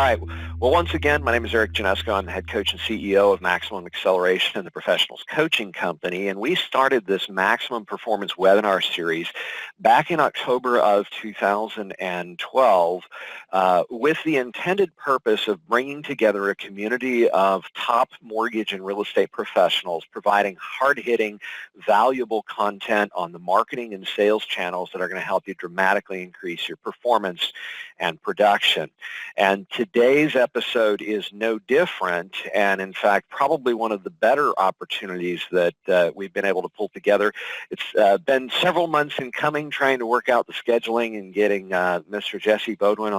All right. Well, once again, my name is Erik Janeczko. I'm the head coach and CEO of Maximum Acceleration and the Professionals Coaching Company. And we started this Maximum Performance webinar series back in October of 2012 with the intended purpose of bringing together a community of top mortgage and real estate professionals, providing hard-hitting, valuable content on the marketing and sales channels that are going to help you dramatically increase your performance and production. And today's episode is no different, and in fact, probably one of the better opportunities that we've been able to pull together. It's been several months in coming, trying to work out the scheduling and getting Mr. Jessie Beydouin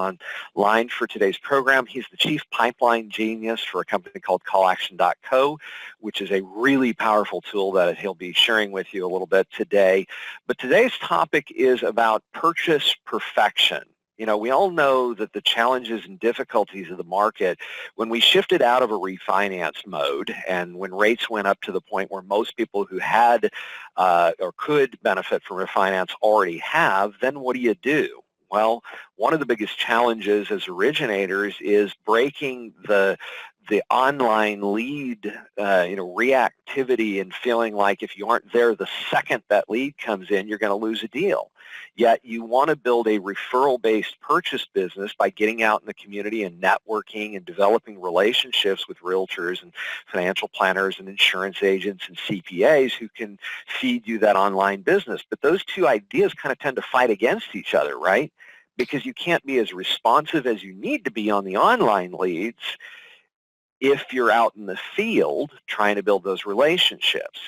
online for today's program. He's the chief pipeline genius for a company called callaction.co, which is a really powerful tool that he'll be sharing with you a little bit today. But today's topic is about purchase perfection. You know, we all know that the challenges and difficulties of the market, when we shifted out of a refinance mode and when rates went up to the point where most people who had or could benefit from refinance already have, then what do? Well, one of the biggest challenges as originators is breaking the online lead, reactivity and feeling like if you aren't there the second that lead comes in, you're going to lose a deal. Yet you want to build a referral-based purchase business by getting out in the community and networking and developing relationships with realtors and financial planners and insurance agents and CPAs who can feed you that online business. But those two ideas kind of tend to fight against each other, right? Because you can't be as responsive as you need to be on the online leads if you're out in the field trying to build those relationships.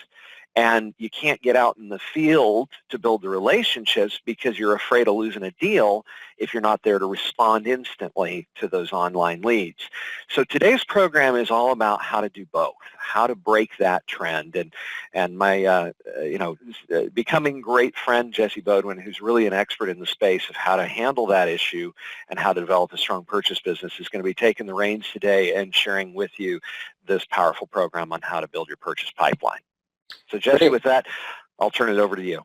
And you can't get out in the field to build the relationships because you're afraid of losing a deal if you're not there to respond instantly to those online leads. So today's program is all about how to do both, how to break that trend. And my, becoming great friend, Jessie Beydouin, who's really an expert in the space of how to handle that issue and how to develop a strong purchase business, is going to be taking the reins today and sharing with you this powerful program on how to build your purchase pipeline. So Jessie, with that, I'll turn it over to you.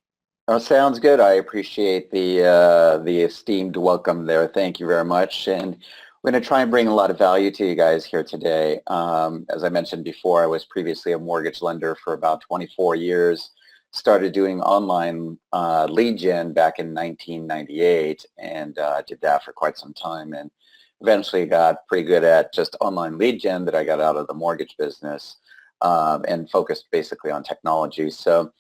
Oh, sounds good. I appreciate the esteemed welcome there. Thank you very much. And we're going to try and bring a lot of value to you guys here today. As I mentioned before, I was previously a mortgage lender for about 24 years, started doing online lead gen back in 1998, and did that for quite some time, and eventually got pretty good at just online lead gen that I got out of the mortgage business. And focused basically on technology. So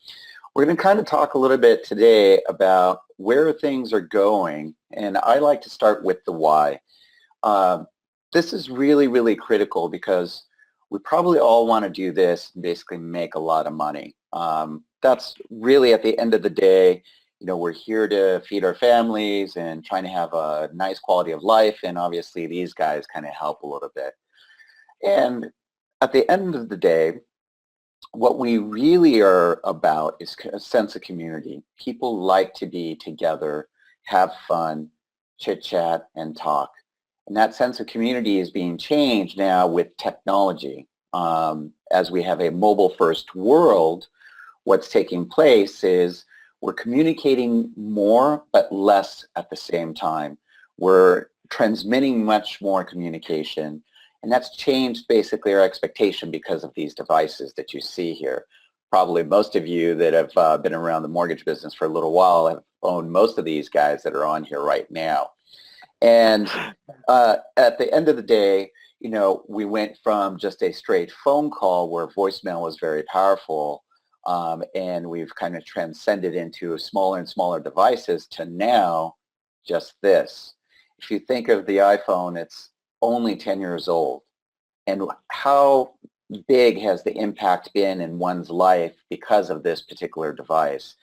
we're going to kind of talk a little bit today about where things are going, and I like to start with the why. This is really, really critical because we probably all want to do this and basically make a lot of money. That's really, at the end of the day, we're here to feed our families and trying to have a nice quality of life, and obviously these guys kind of help a little bit. And at the end of the day, what we really are about is a sense of community. People like to be together, have fun, chit-chat, and talk. And that sense of community is being changed now with technology. As we have a mobile-first world, what's taking place is we're communicating more but less at the same time. We're transmitting much more communication. And that's changed basically our expectation because of these devices that you see here. Probably most of you that have been around the mortgage business for a little while have owned most of these guys that are on here right now. And at the end of the day, we went from just a straight phone call where voicemail was very powerful, and we've kind of transcended into smaller and smaller devices to now just this. If you think of the iPhone, it's only 10 years old, and how big has the impact been in one's life because of this particular device?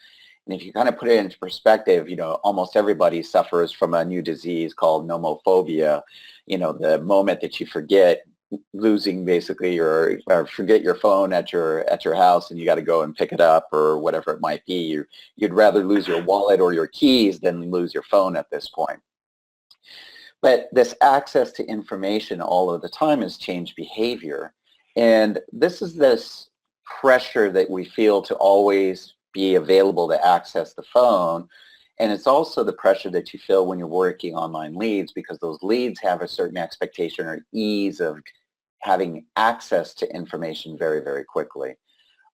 And if you kind of put it into perspective, almost everybody suffers from a new disease called nomophobia. The moment that you forget losing basically or forget your phone at your house and you got to go and pick it up or whatever it might be, you'd rather lose your wallet or your keys than lose your phone at this point. But this access to information all of the time has changed behavior. And this is this pressure that we feel to always be available to access the phone And it's also the pressure that you feel when you're working online leads, because those leads have a certain expectation or ease of having access to information very, very quickly.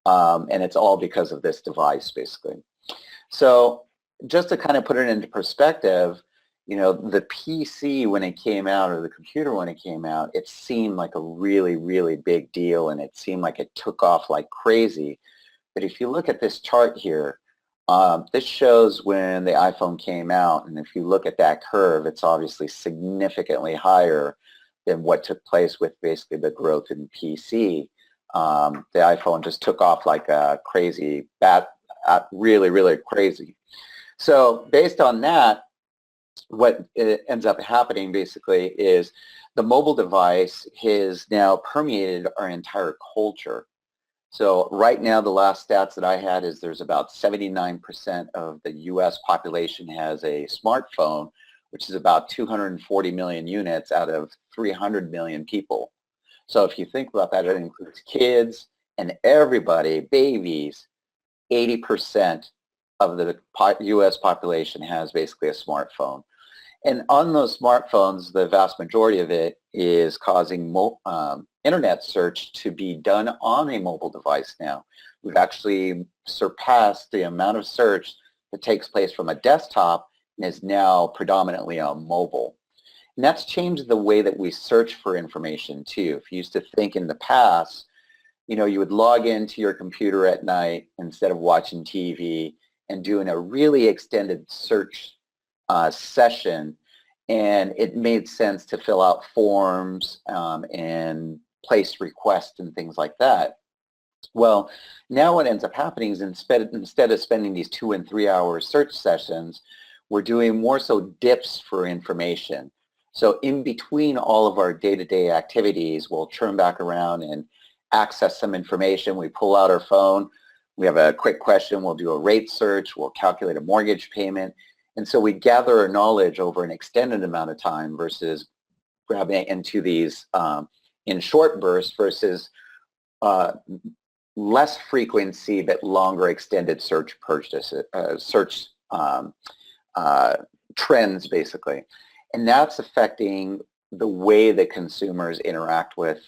And it's all because of this device, basically. So just to kind of put it into perspective, you know, the PC when it came out, or the computer when it came out, it seemed like a really, really big deal, and it seemed like it took off like crazy. But if you look at this chart here, this shows when the iPhone came out, and if you look at that curve, it's obviously significantly higher than what took place with basically the growth in PC. The iPhone just took off like a crazy really, really crazy. So based on that, what ends up happening basically is the mobile device has now permeated our entire culture. So right now, the last stats that I had is there's about 79% of the U.S. population has a smartphone, which is about 240 million units out of 300 million people. So if you think about that, it includes kids and everybody, babies. 80% of the U.S. population has basically a smartphone. And on those smartphones, the vast majority of it is causing internet search to be done on a mobile device now. We've actually surpassed the amount of search that takes place from a desktop and is now predominantly on mobile. And that's changed the way that we search for information too. If you used to think in the past, you know, you would log into your computer at night instead of watching TV and doing a really extended search session, and it made sense to fill out forms and place requests and things like that. Well, now what ends up happening is instead of spending these 2 and 3 hour search sessions, we're doing more so dips for information. So in between all of our day-to-day activities, we'll turn back around and access some information. We pull out our phone, we have a quick question, we'll do a rate search, we'll calculate a mortgage payment. And so we gather our knowledge over an extended amount of time versus grabbing into these in short bursts versus less frequency but longer extended search trends, basically. And that's affecting the way that consumers interact with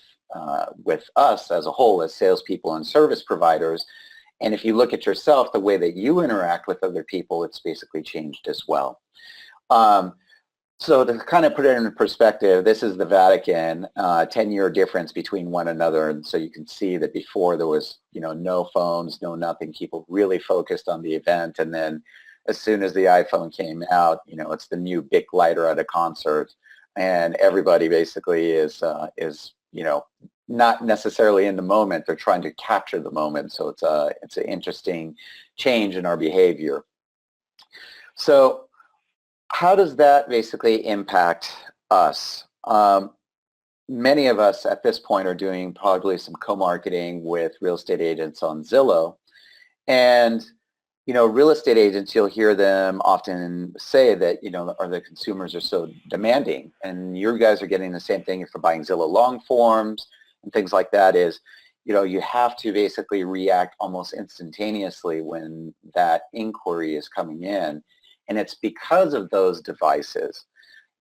us as a whole, as salespeople and service providers. And if you look at yourself, the way that you interact with other people, it's basically changed as well. So to kind of put it in perspective, this is the Vatican, 10-year difference between one another. And so you can see that before there was, you know, no phones, no nothing. People really focused on the event. And then as soon as the iPhone came out, you know, it's the new big lighter at a concert. And everybody basically is you know, not necessarily in the moment. They're trying to capture the moment. So it's an interesting change in our behavior. So how does that basically impact us? Many of us at this point are doing probably some co-marketing with real estate agents on Zillow. And, you know, real estate agents, you'll hear them often say that, you know, the consumers are so demanding. And you guys are getting the same thing if you're buying Zillow long forms and things like that is, you know, you have to basically react almost instantaneously when that inquiry is coming in. And it's because of those devices.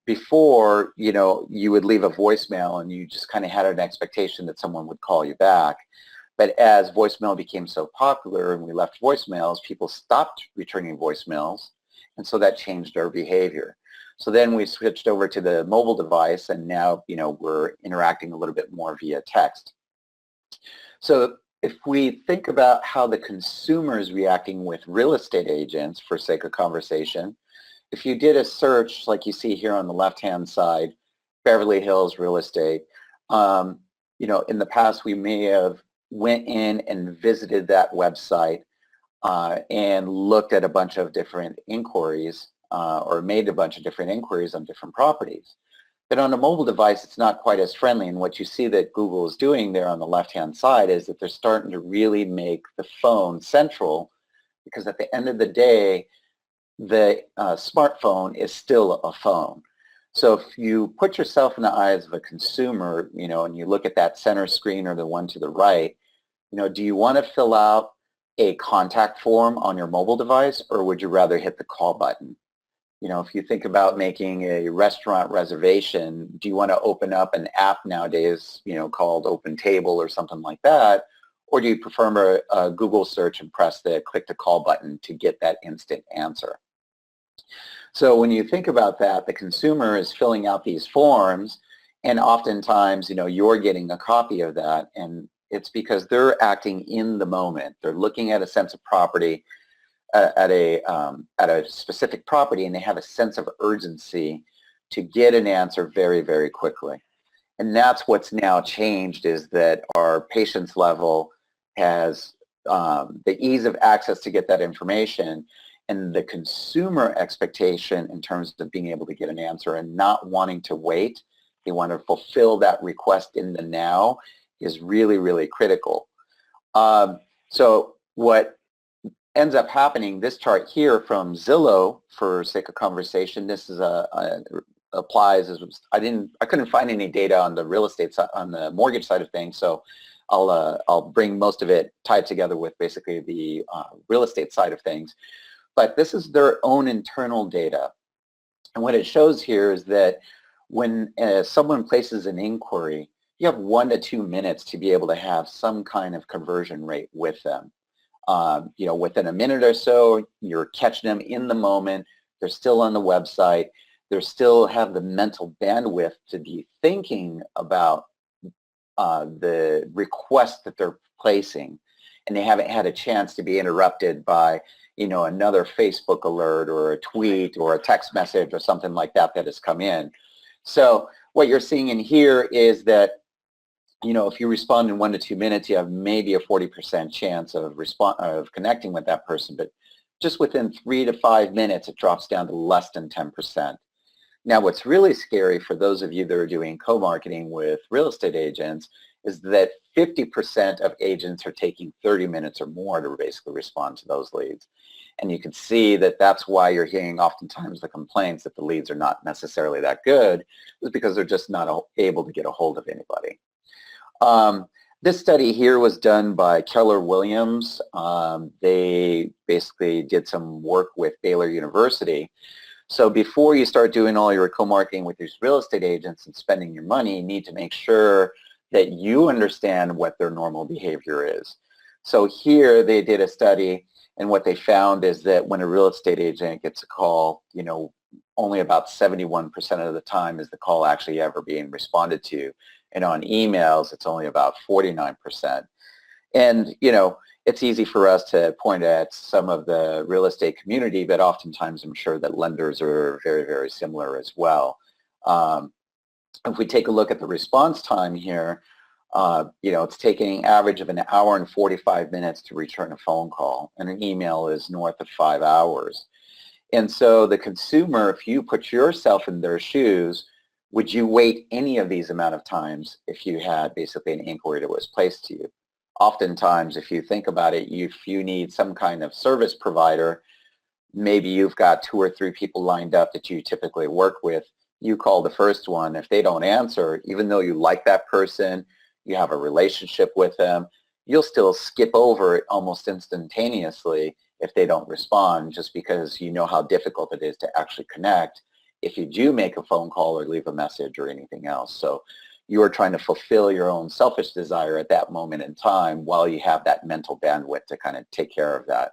Before, you know, you would leave a voicemail and you just kind of had an expectation that someone would call you back. But as voicemail became so popular and we left voicemails, people stopped returning voicemails. And so that changed our behavior. So then we switched over to the mobile device, and now, you know, we're interacting a little bit more via text. So if we think about how the consumer is reacting with real estate agents, for sake of conversation, if you did a search like you see here on the left-hand side, Beverly Hills real estate, you know, in the past we may have went in and visited that website and looked at a bunch of different inquiries or made a bunch of different inquiries on different properties. But on a mobile device, it's not quite as friendly. And what you see that Google is doing there on the left-hand side is that they're starting to really make the phone central, because at the end of the day, the smartphone is still a phone. So if you put yourself in the eyes of a consumer, you know, and you look at that center screen or the one to the right, you know, do you want to fill out a contact form on your mobile device, or would you rather hit the call button? You know, if you think about making a restaurant reservation, do you want to open up an app nowadays, you know, called Open Table or something like that? Or do you prefer a Google search and press the click to call button to get that instant answer? So when you think about that, the consumer is filling out these forms, and oftentimes, you know, you're getting a copy of that, and it's because they're acting in the moment. They're looking at a sense of property, at a specific property, and they have a sense of urgency to get an answer very, very quickly. And that's what's now changed, is that our patience level has the ease of access to get that information, and the consumer expectation in terms of being able to get an answer and not wanting to wait. They want to fulfill that request in the now is really, really critical. So what ends up happening, this chart here from Zillow, for sake of conversation, this is applies as I couldn't find any data on the real estate side, on the mortgage side of things, so I'll bring most of it tied together with basically the real estate side of things. But this is their own internal data, and what it shows here is that when someone places an inquiry, you have 1 to 2 minutes to be able to have some kind of conversion rate with them. You know, within a minute or so, you're catching them in the moment. They're still on the website. They still have the mental bandwidth to be thinking about the request that they're placing, and they haven't had a chance to be interrupted by, you know, another Facebook alert or a tweet or a text message or something like that that has come in. So what you're seeing in here is that, you know, if you respond in 1 to 2 minutes, you have maybe a 40% chance of connecting with that person, but just within 3 to 5 minutes, it drops down to less than 10%. Now, what's really scary for those of you that are doing co-marketing with real estate agents is that 50% of agents are taking 30 minutes or more to basically respond to those leads. And you can see that that's why you're hearing oftentimes the complaints that the leads are not necessarily that good, is because they're just not able to get a hold of anybody. This study here was done by Keller Williams. They basically did some work with Baylor University. So before you start doing all your co-marketing with these real estate agents and spending your money, you need to make sure that you understand what their normal behavior is. So here they did a study, and what they found is that when a real estate agent gets a call, you know, only about 71% of the time is the call actually ever being responded to. And on emails, it's only about 49%. And, you know, it's easy for us to point at some of the real estate community, but oftentimes I'm sure that lenders are very, very similar as well. If we take a look at the response time here, you know, it's taking an average of 1 hour and 45 minutes to return a phone call, and an email is north of 5 hours. And so the consumer, if you put yourself in their shoes, would you wait any of these amount of times if you had basically an inquiry that was placed to you? Oftentimes, if you think about it, if you need some kind of service provider, maybe you've got 2 or 3 people lined up that you typically work with. You call the first one. If they don't answer, even though you like that person, you have a relationship with them, you'll still skip over it almost instantaneously if they don't respond, just because you know how difficult it is to actually connect if you do make a phone call or leave a message or anything else. So you are trying to fulfill your own selfish desire at that moment in time while you have that mental bandwidth to kind of take care of that.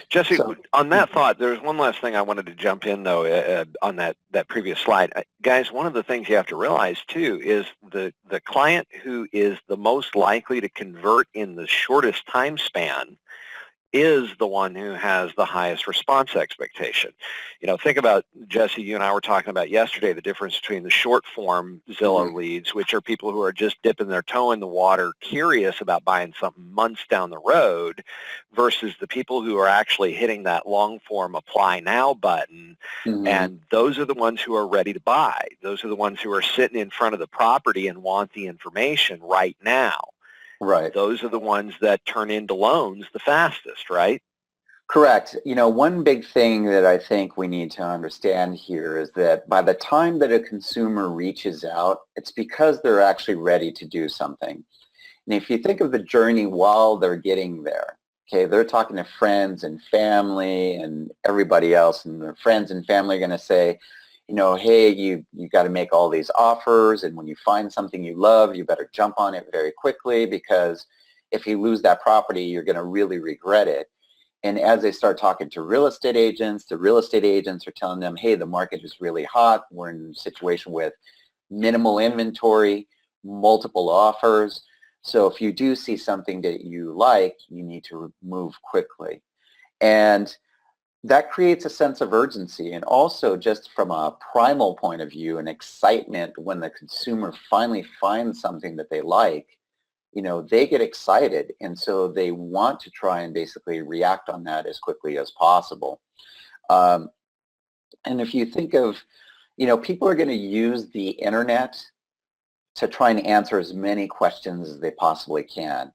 Jesse, on that thought, there's one last thing I wanted to jump in, though, on that previous slide. Guys, one of the things you have to realize, too, is the client who is the most likely to convert in the shortest time span is the one who has the highest response expectation. You know, think about, Jesse, you and I were talking about yesterday, the difference between the short form Zillow leads, which are people who are just dipping their toe in the water, curious about buying something months down the road, versus the people who are actually hitting that long form apply now button. And those are the ones who are ready to buy. Those are the ones who are sitting in front of the property and want the information right now. Right. Those are the ones that turn into loans the fastest, right? Correct. You know, one big thing that I think we need to understand here is that by the time that a consumer reaches out, it's because they're actually ready to do something. And if you think of the journey while they're getting there, Okay, they're talking to friends and family and everybody else, and their friends and family are going to say, you know, hey, you got to make all these offers, and when you find something you love, you better jump on it very quickly, because if you lose that property, you're going to really regret it. And as they start talking to real estate agents, the real estate agents are telling them, hey, the market is really hot. We're in a situation with minimal inventory, multiple offers. So if you do see something that you like, you need to move quickly. And that creates a sense of urgency, and also just from a primal point of view, an excitement when the consumer finally finds something that they like. You know, they get excited, and so they want to try and basically react on that as quickly as possible. And if you think of, you know, people are going to use the internet to try and answer as many questions as they possibly can.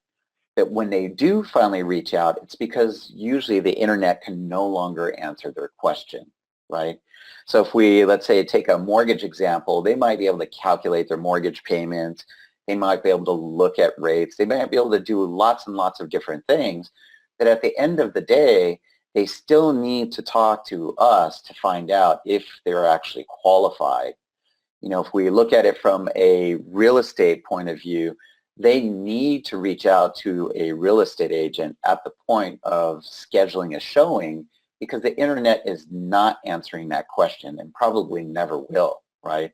That when they do finally reach out, it's because usually the internet can no longer answer their question, right? So if we, let's say, take a mortgage example, they might be able to calculate their mortgage payments. They might be able to look at rates. They might be able to do lots and lots of different things. But at the end of the day, they still need to talk to us to find out if they're actually qualified. You know, if we look at it from a real estate point of view, they need to reach out to a real estate agent at the point of scheduling a showing, because the internet is not answering that question and probably never will, right?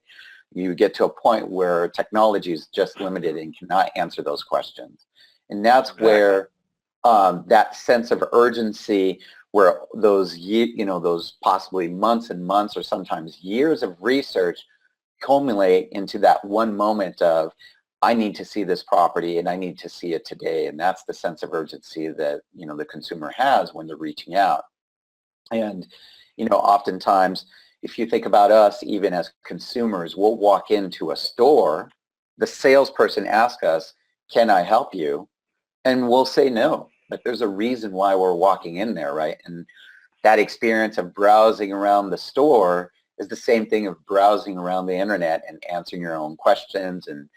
You get to a point where technology is just limited and cannot answer those questions. And that's where that sense of urgency, where those, you know, those possibly months and months or sometimes years of research culminate into that one moment of, I need to see this property and I need to see it today. And that's the sense of urgency that, you know, the consumer has when they're reaching out. And, you know, oftentimes, if you think about us, even as consumers, we'll walk into a store, the salesperson asks us, can I help you? And we'll say no, but there's a reason why we're walking in there, right? And that experience of browsing around the store is the same thing of browsing around the internet and answering your own questions and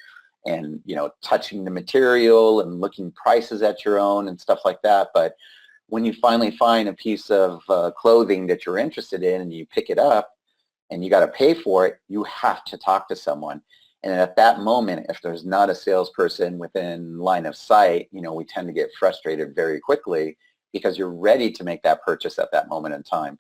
you know, touching the material and looking prices at your own and stuff like that. But when you finally find a piece of clothing that you're interested in and you pick it up and you got to pay for it, you have to talk to someone. And at that moment, if there's not a salesperson within line of sight, you know, we tend to get frustrated very quickly, because you're ready to make that purchase at that moment in time.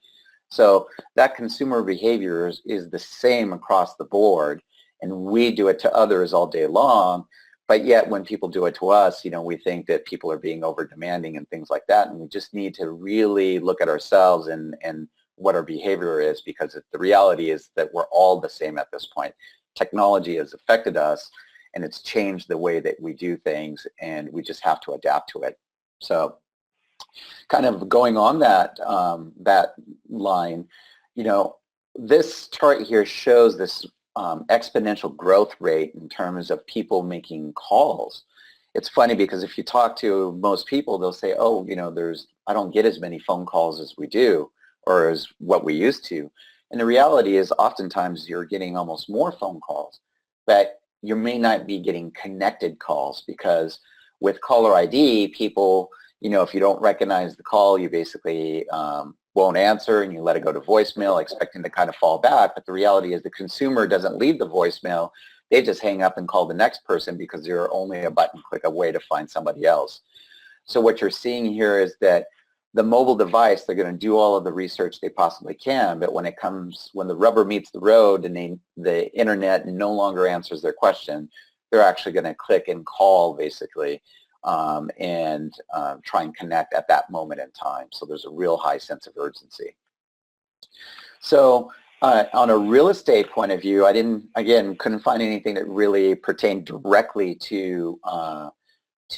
So that consumer behavior is the same across the board, and we do it to others all day long. But yet when people do it to us, you know, we think that people are being over demanding and things like that. And we just need to really look at ourselves and what our behavior is, because the reality is that we're all the same at this point. Technology has affected us and it's changed the way that we do things, and we just have to adapt to it. So kind of going on that, that line, you know, this chart here shows this exponential growth rate in terms of people making calls. It's funny because if you talk to most people, they'll say, oh, you know, I don't get as many phone calls as we do, or as what we used to. And the reality is oftentimes you're getting almost more phone calls, but you may not be getting connected calls, because with caller ID, people, you know, if you don't recognize the call, you basically won't answer and you let it go to voicemail, expecting to kind of fall back. But the reality is the consumer doesn't leave the voicemail. They just hang up and call the next person, because they're only a button click away to find somebody else. So what you're seeing here is that the mobile device, they're going to do all of the research they possibly can, but when the rubber meets the road and the internet no longer answers their question, they're actually going to click and call, basically, and try and connect at that moment in time. So there's a real high sense of urgency. So on a real estate point of view, I couldn't find anything that really pertained directly to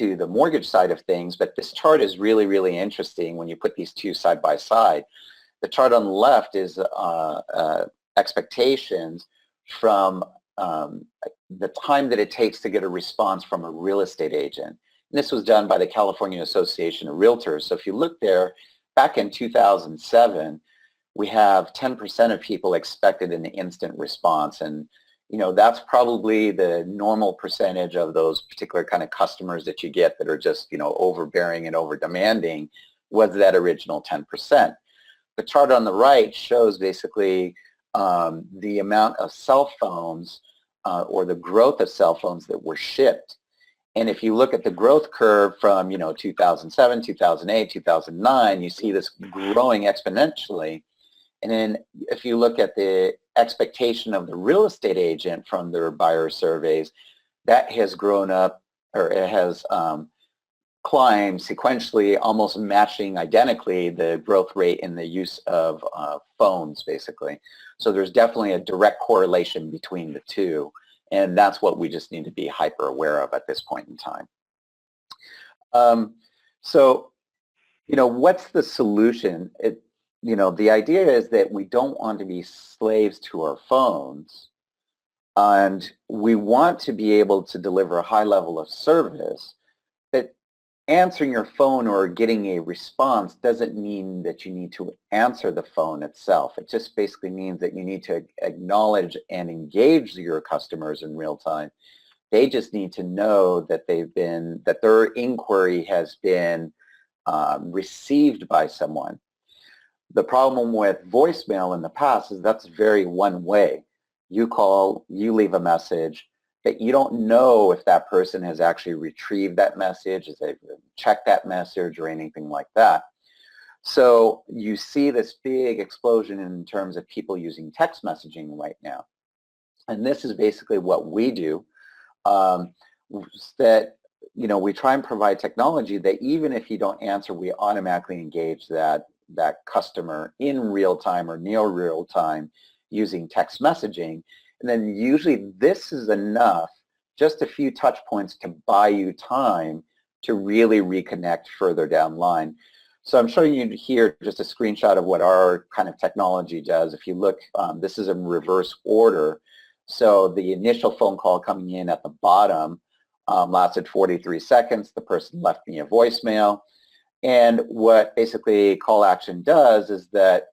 the mortgage side of things, but this chart is really, really interesting when you put these two side by side. The chart on the left is expectations from the time that it takes to get a response from a real estate agent. And this was done by the California Association of Realtors. So if you look there, back in 2007, we have 10% of people expected an instant response. And that's probably the normal percentage of those particular kind of customers that you get that are just, overbearing and over demanding, was that original 10%. The chart on the right shows basically the amount of cell phones or the growth of cell phones that were shipped. And if you look at the growth curve from, 2007, 2008, 2009, you see this growing exponentially. And then if you look at the expectation of the real estate agent from their buyer surveys, that has grown up, or it has climbed sequentially, almost matching identically the growth rate in the use of phones, basically. So there's definitely a direct correlation between the two. And that's what we just need to be hyper aware of at this point in time. So, what's the solution? The idea is that we don't want to be slaves to our phones, and we want to be able to deliver a high level of service. But answering your phone or getting a response doesn't mean that you need to answer the phone itself. It just basically means that you need to acknowledge and engage your customers in real time. They just need to know that that their inquiry has been received by someone. The problem with voicemail in the past is that's very one way. You call, you leave a message, but you don't know if that person has actually retrieved that message, has they checked that message or anything like that. So you see this big explosion in terms of people using text messaging right now. And this is basically what we do, that we try and provide technology that even if you don't answer, we automatically engage that customer in real time or near real time using text messaging. And then usually this is enough, just a few touch points to buy you time to really reconnect further down the line. So I'm showing you here just a screenshot of what our kind of technology does. If you look, this is in reverse order. So the initial phone call coming in at the bottom lasted 43 seconds. The person left me a voicemail. And what basically call action does is that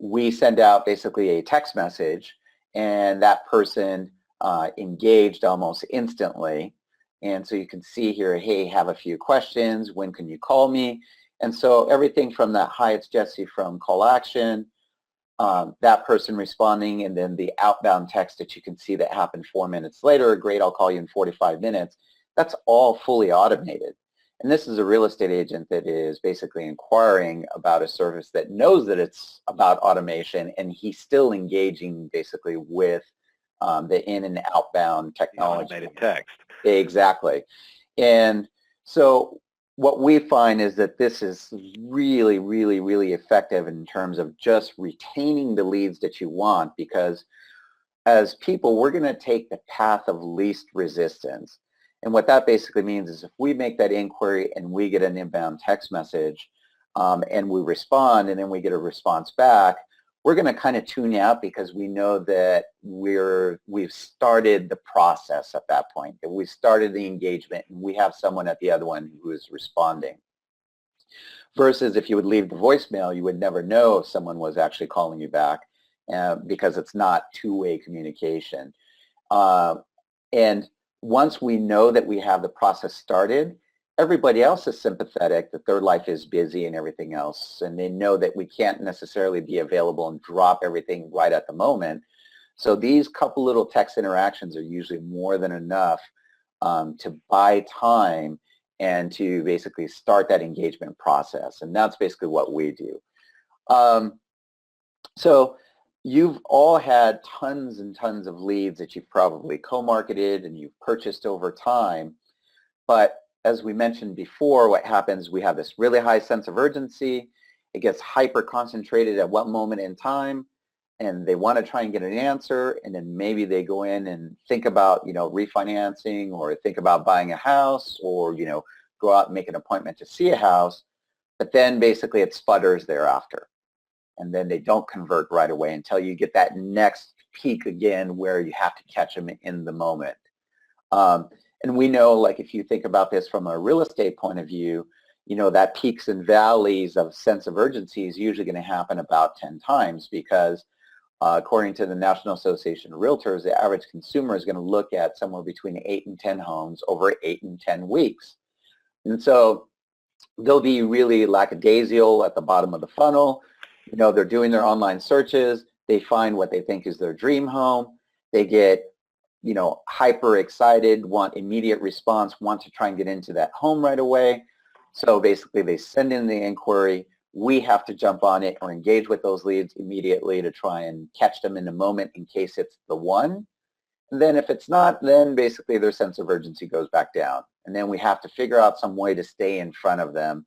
we send out basically a text message, and that person engaged almost instantly. And so you can see here, hey, have a few questions. When can you call me? And so everything from that, hi, it's Jessie from call action, that person responding, and then the outbound text that you can see that happened 4 minutes later, great, I'll call you in 45 minutes. That's all fully automated. And this is a real estate agent that is basically inquiring about a service that knows that it's about automation, and he's still engaging basically with the in and outbound technology. Automated text. Exactly. And so what we find is that this is really, really, really effective in terms of just retaining the leads that you want, because as people, we're going to take the path of least resistance. And what that basically means is if we make that inquiry and we get an inbound text message and we respond and then we get a response back, we're going to kind of tune out because we know that we've started the process at that point, that we've started the engagement and we have someone at the other one who is responding. Versus if you would leave the voicemail, you would never know if someone was actually calling you back because it's not two-way communication. And once we know that we have the process started, everybody else is sympathetic that their life is busy and everything else, and they know that we can't necessarily be available and drop everything right at the moment. So these couple little text interactions are usually more than enough to buy time and to basically start that engagement process, and that's basically what we do. So you've all had tons and tons of leads that you've probably co-marketed and you've purchased over time. But as we mentioned before, what happens, we have this really high sense of urgency. It gets hyper concentrated at what moment in time, and they want to try and get an answer, and then maybe they go in and think about, refinancing, or think about buying a house, or, go out and make an appointment to see a house. But then basically it sputters thereafter. And then they don't convert right away until you get that next peak again where you have to catch them in the moment. And we know, like, if you think about this from a real estate point of view, that peaks and valleys of sense of urgency is usually going to happen about 10 times, because According to the National Association of Realtors, the average consumer is going to look at somewhere between 8 and 10 homes over 8 and 10 weeks. And so they'll be really lackadaisical at the bottom of the funnel. You know, they're doing their online searches. They find what they think is their dream home. They get, you know, hyper excited, want immediate response, want to try and get into that home right away. So basically they send in the inquiry. We have to jump on it or engage with those leads immediately to try and catch them in the moment in case it's the one. And then if it's not, then basically their sense of urgency goes back down. And then we have to figure out some way to stay in front of them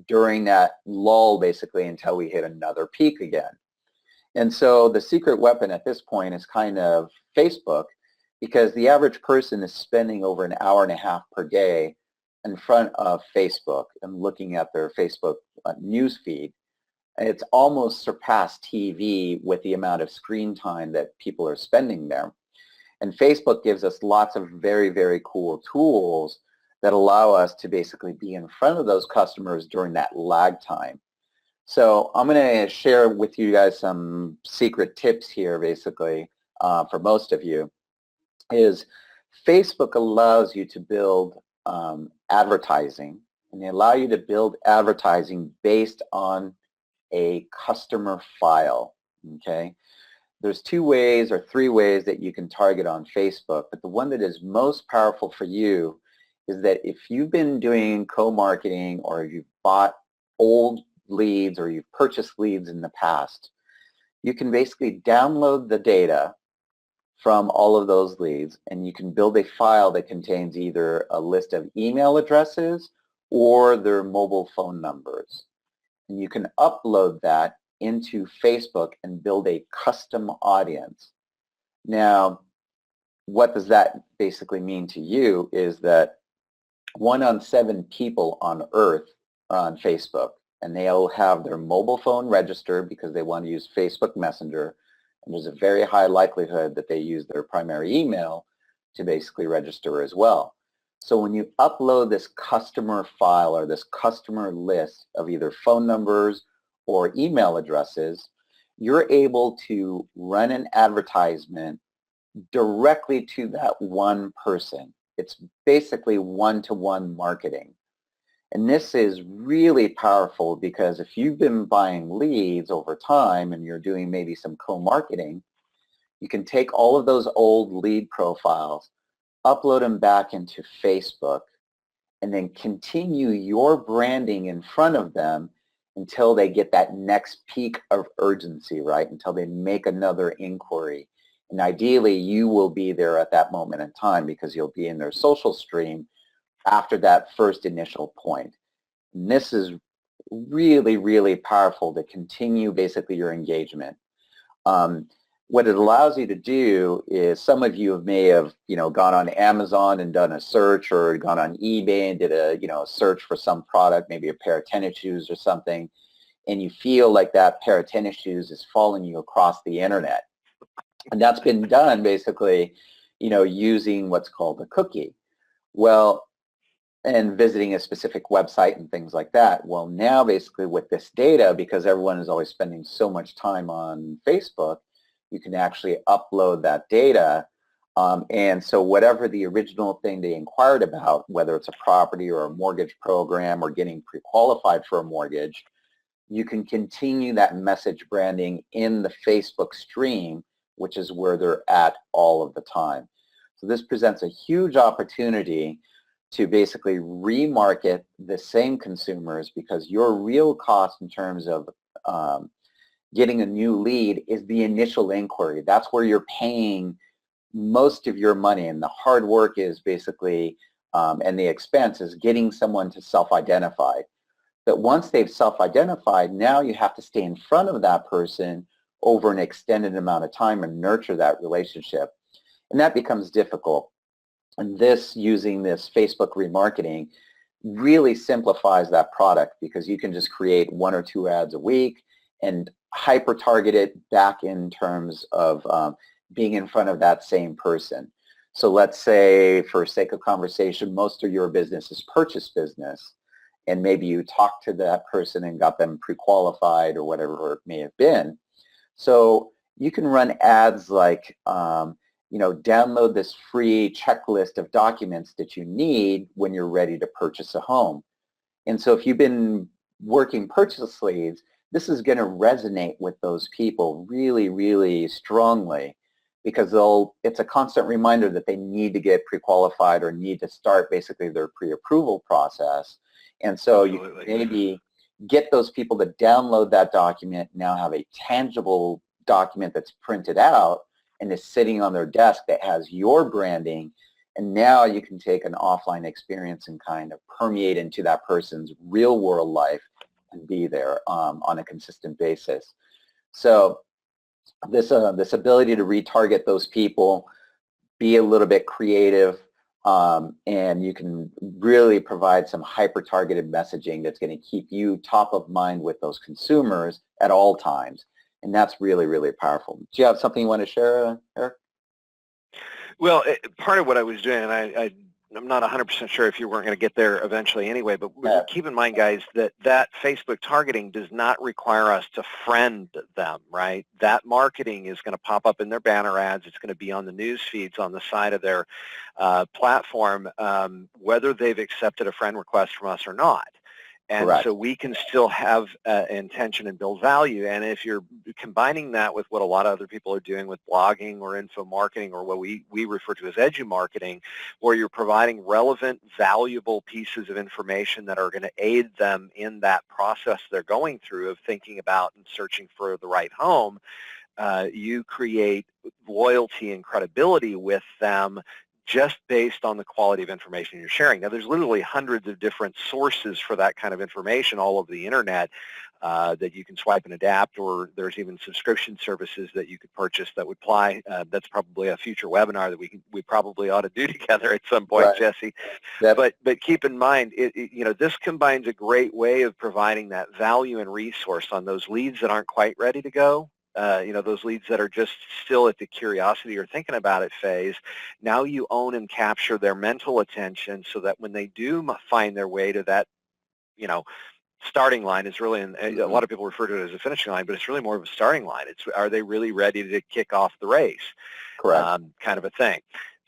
during that lull basically until we hit another peak again. And so the secret weapon at this point is kind of Facebook, because the average person is spending over an hour and a half per day in front of Facebook and looking at their Facebook news feed. And it's almost surpassed TV with the amount of screen time that people are spending there. And Facebook gives us lots of very, very cool tools that allow us to basically be in front of those customers during that lag time. So I'm going to share with you guys some secret tips here basically for most of you. Is Facebook allows you to build advertising, and they allow you to build advertising based on a customer file, okay? There's 2 ways or 3 ways that you can target on Facebook, but the one that is most powerful for you is that if you've been doing co-marketing or you've bought old leads or you've purchased leads in the past, you can basically download the data from all of those leads, and you can build a file that contains either a list of email addresses or their mobile phone numbers. And you can upload that into Facebook and build a custom audience. Now, what does that basically mean to you is that 1 on 7 people on Earth are on Facebook, and they'll have their mobile phone registered because they want to use Facebook Messenger. And there's a very high likelihood that they use their primary email to basically register as well. So when you upload this customer file or this customer list of either phone numbers or email addresses, you're able to run an advertisement directly to that one person. It's basically one-to-one marketing. And this is really powerful because if you've been buying leads over time and you're doing maybe some co-marketing, you can take all of those old lead profiles, upload them back into Facebook, and then continue your branding in front of them until they get that next peak of urgency, right? Until they make another inquiry. And ideally, you will be there at that moment in time because you'll be in their social stream after that first initial point. And this is really, really powerful to continue basically your engagement. What it allows you to do is some of you may have, gone on Amazon and done a search, or gone on eBay and did a, a search for some product, maybe a pair of tennis shoes or something, and you feel like that pair of tennis shoes is following you across the internet. And that's been done basically, using what's called a cookie. Well, and visiting a specific website and things like that. Well, now basically with this data, because everyone is always spending so much time on Facebook, you can actually upload that data. And so whatever the original thing they inquired about, whether it's a property or a mortgage program or getting pre-qualified for a mortgage, you can continue that message branding in the Facebook stream, which is where they're at all of the time. So this presents a huge opportunity to basically remarket the same consumers, because your real cost in terms of getting a new lead is the initial inquiry. That's where you're paying most of your money, and the hard work is basically, and the expense is getting someone to self-identify. But once they've self-identified, now you have to stay in front of that person over an extended amount of time and nurture that relationship. And that becomes difficult. And using this Facebook remarketing really simplifies that product, because you can just create 1 or 2 ads a week and hyper-target it back in terms of being in front of that same person. So let's say, for sake of conversation, most of your business is purchase business, and maybe you talked to that person and got them pre-qualified or whatever it may have been. So you can run ads like, download this free checklist of documents that you need when you're ready to purchase a home. And so if you've been working purchase leads, this is going to resonate with those people really, really strongly, because it's a constant reminder that they need to get pre-qualified or need to start basically their pre-approval process. And so Absolutely. you can maybe get those people to download that document, now have a tangible document that's printed out and is sitting on their desk that has your branding. And now you can take an offline experience and kind of permeate into that person's real world life and be there on a consistent basis. So this ability to retarget those people, be a little bit creative, and you can really provide some hyper-targeted messaging that's going to keep you top of mind with those consumers at all times. And that's really, really powerful. Do you have something you want to share, Erik? Well, part of what I was doing, and I'm not 100% sure if you weren't going to get there eventually anyway, but keep in mind, guys, that Facebook targeting does not require us to friend them, right? That marketing is going to pop up in their banner ads. It's going to be on the news feeds on the side of their platform, whether they've accepted a friend request from us or not. And Correct. so we can still have intention and build value. And if you're combining that with what a lot of other people are doing with blogging or info marketing, or what we refer to as edu marketing, where you're providing relevant, valuable pieces of information that are going to aid them in that process they're going through of thinking about and searching for the right home, you create loyalty and credibility with them just based on the quality of information you're sharing. Now, there's literally hundreds of different sources for that kind of information all over the internet that you can swipe and adapt, or there's even subscription services that you could purchase that would apply. That's probably a future webinar that we probably ought to do together at some point, right, Jesse. Yep. But keep in mind, this combines a great way of providing that value and resource on those leads that aren't quite ready to go. Those leads that are just still at the curiosity or thinking about it phase. Now you own and capture their mental attention so that when they do find their way to that, starting line, is really, and a lot of people refer to it as a finishing line, but it's really more of a starting line. It's, are they really ready to kick off the race? Correct. Kind of a thing.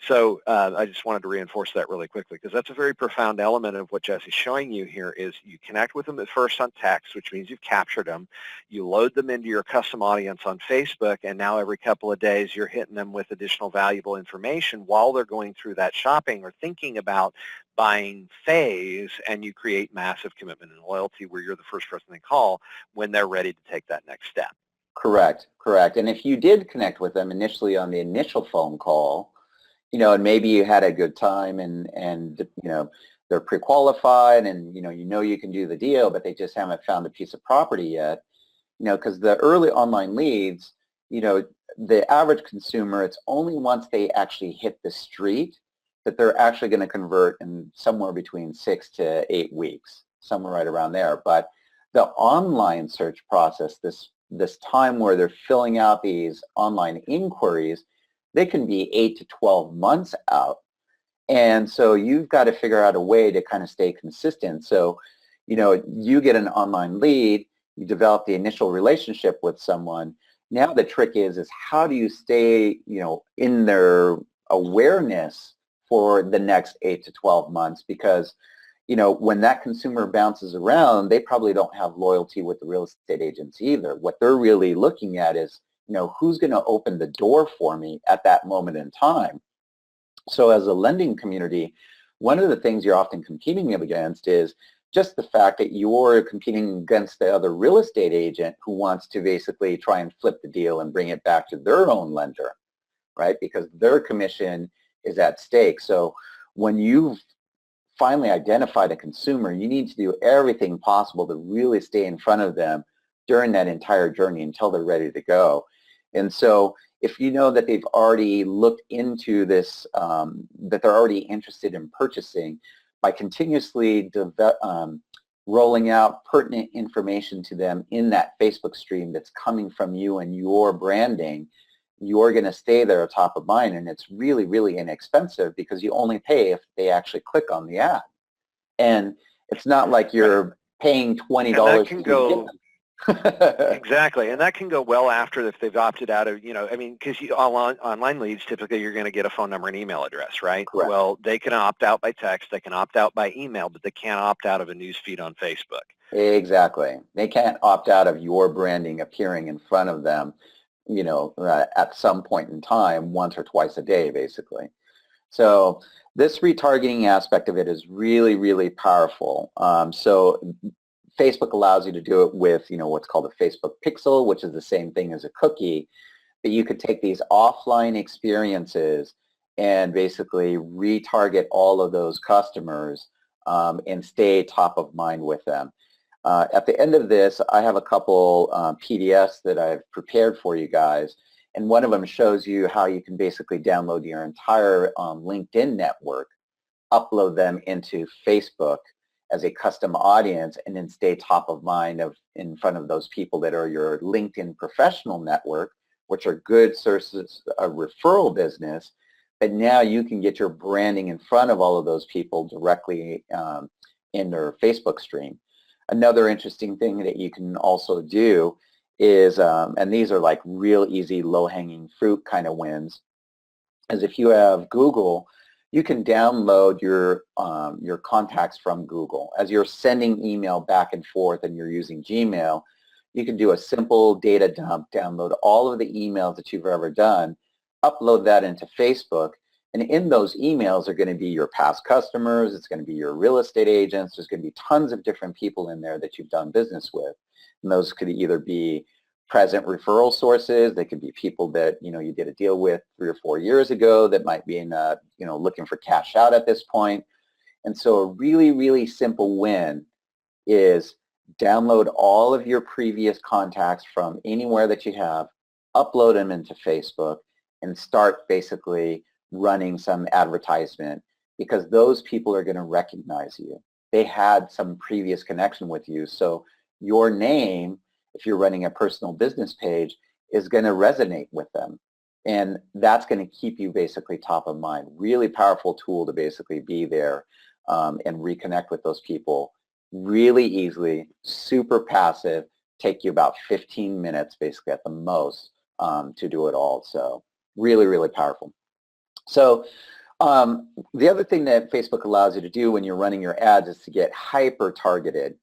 So I just wanted to reinforce that really quickly, because that's a very profound element of what Jessie's showing you here. Is you connect with them at first on text, which means you've captured them. You load them into your custom audience on Facebook, and now every couple of days you're hitting them with additional valuable information while they're going through that shopping or thinking about buying phase, and you create massive commitment and loyalty where you're the first person they call when they're ready to take that next step. Correct, correct. And if you did connect with them initially on the initial phone call, and maybe you had a good time and they're pre-qualified and, you can do the deal, but they just haven't found a piece of property yet, because the early online leads, the average consumer, it's only once they actually hit the street that they're actually going to convert in somewhere between 6 to 8 weeks, somewhere right around there. But the online search process, this time where they're filling out these online inquiries, they can be 8 to 12 months out. And so you've got to figure out a way to kind of stay consistent. So, you get an online lead, you develop the initial relationship with someone. Now the trick is how do you stay, in their awareness for the next 8 to 12 months? Because, when that consumer bounces around, they probably don't have loyalty with the real estate agents either. What they're really looking at is, who's going to open the door for me at that moment in time? So as a lending community, one of the things you're often competing against is just the fact that you're competing against the other real estate agent who wants to basically try and flip the deal and bring it back to their own lender, right? Because their commission is at stake. So when you've finally identified a consumer, you need to do everything possible to really stay in front of them during that entire journey until they're ready to go. And so if you know that they've already looked into this, that they're already interested in purchasing, by continuously rolling out pertinent information to them in that Facebook stream that's coming from you and your branding, you're going to stay there top of mind. And it's really, really inexpensive because you only pay if they actually click on the ad. And it's not like you're paying $20. And that can go, Exactly, and that can go well after if they've opted out of, I mean, because online leads, typically you're going to get a phone number and email address, right? Correct. Well, they can opt out by text, they can opt out by email, but they can't opt out of a news feed on Facebook. Exactly. They can't opt out of your branding appearing in front of them, at some point in time, once or twice a day, basically. So this retargeting aspect of it is really, really powerful. So Facebook allows you to do it with, what's called a Facebook pixel, which is the same thing as a cookie. But you could take these offline experiences and basically retarget all of those customers and stay top of mind with them. At the end of this, I have a couple PDFs that I've prepared for you guys, and one of them shows you how you can basically download your entire LinkedIn network, upload them into Facebook as a custom audience, and then stay top of mind in front of those people that are your LinkedIn professional network, which are good sources of referral business. But now you can get your branding in front of all of those people directly in their Facebook stream. Another interesting thing that you can also do is, and these are like real easy low-hanging fruit kind of wins, is if you have Google, you can download your contacts from Google. As you're sending email back and forth and you're using Gmail, you can do a simple data dump, download all of the emails that you've ever done, upload that into Facebook, and in those emails are going to be your past customers, it's going to be your real estate agents, there's going to be tons of different people in there that you've done business with. And those could either be present referral sources, they could be people that you did a deal with 3 or 4 years ago that might be in looking for cash out at this point. And so a really, really simple win is download all of your previous contacts from anywhere that you have, upload them into Facebook, and start basically running some advertisement, because those people are going to recognize you. They had some previous connection with you. So your name, if you're running a personal business page, is going to resonate with them. And that's going to keep you basically top of mind. Really powerful tool to basically be there and reconnect with those people really easily, super passive, take you about 15 minutes basically at the most to do it all. So really, really powerful. So the other thing that Facebook allows you to do when you're running your ads is to get hyper targeted.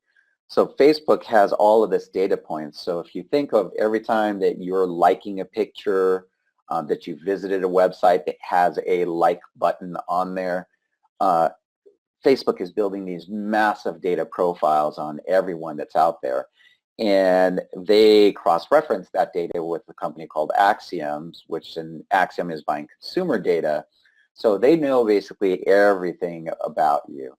So Facebook has all of this data points. So if you think of every time that you're liking a picture, that you visited a website that has a like button on there, Facebook is building these massive data profiles on everyone that's out there. And they cross-reference that data with a company called Axioms, which Axiom is buying consumer data. So they know basically everything about you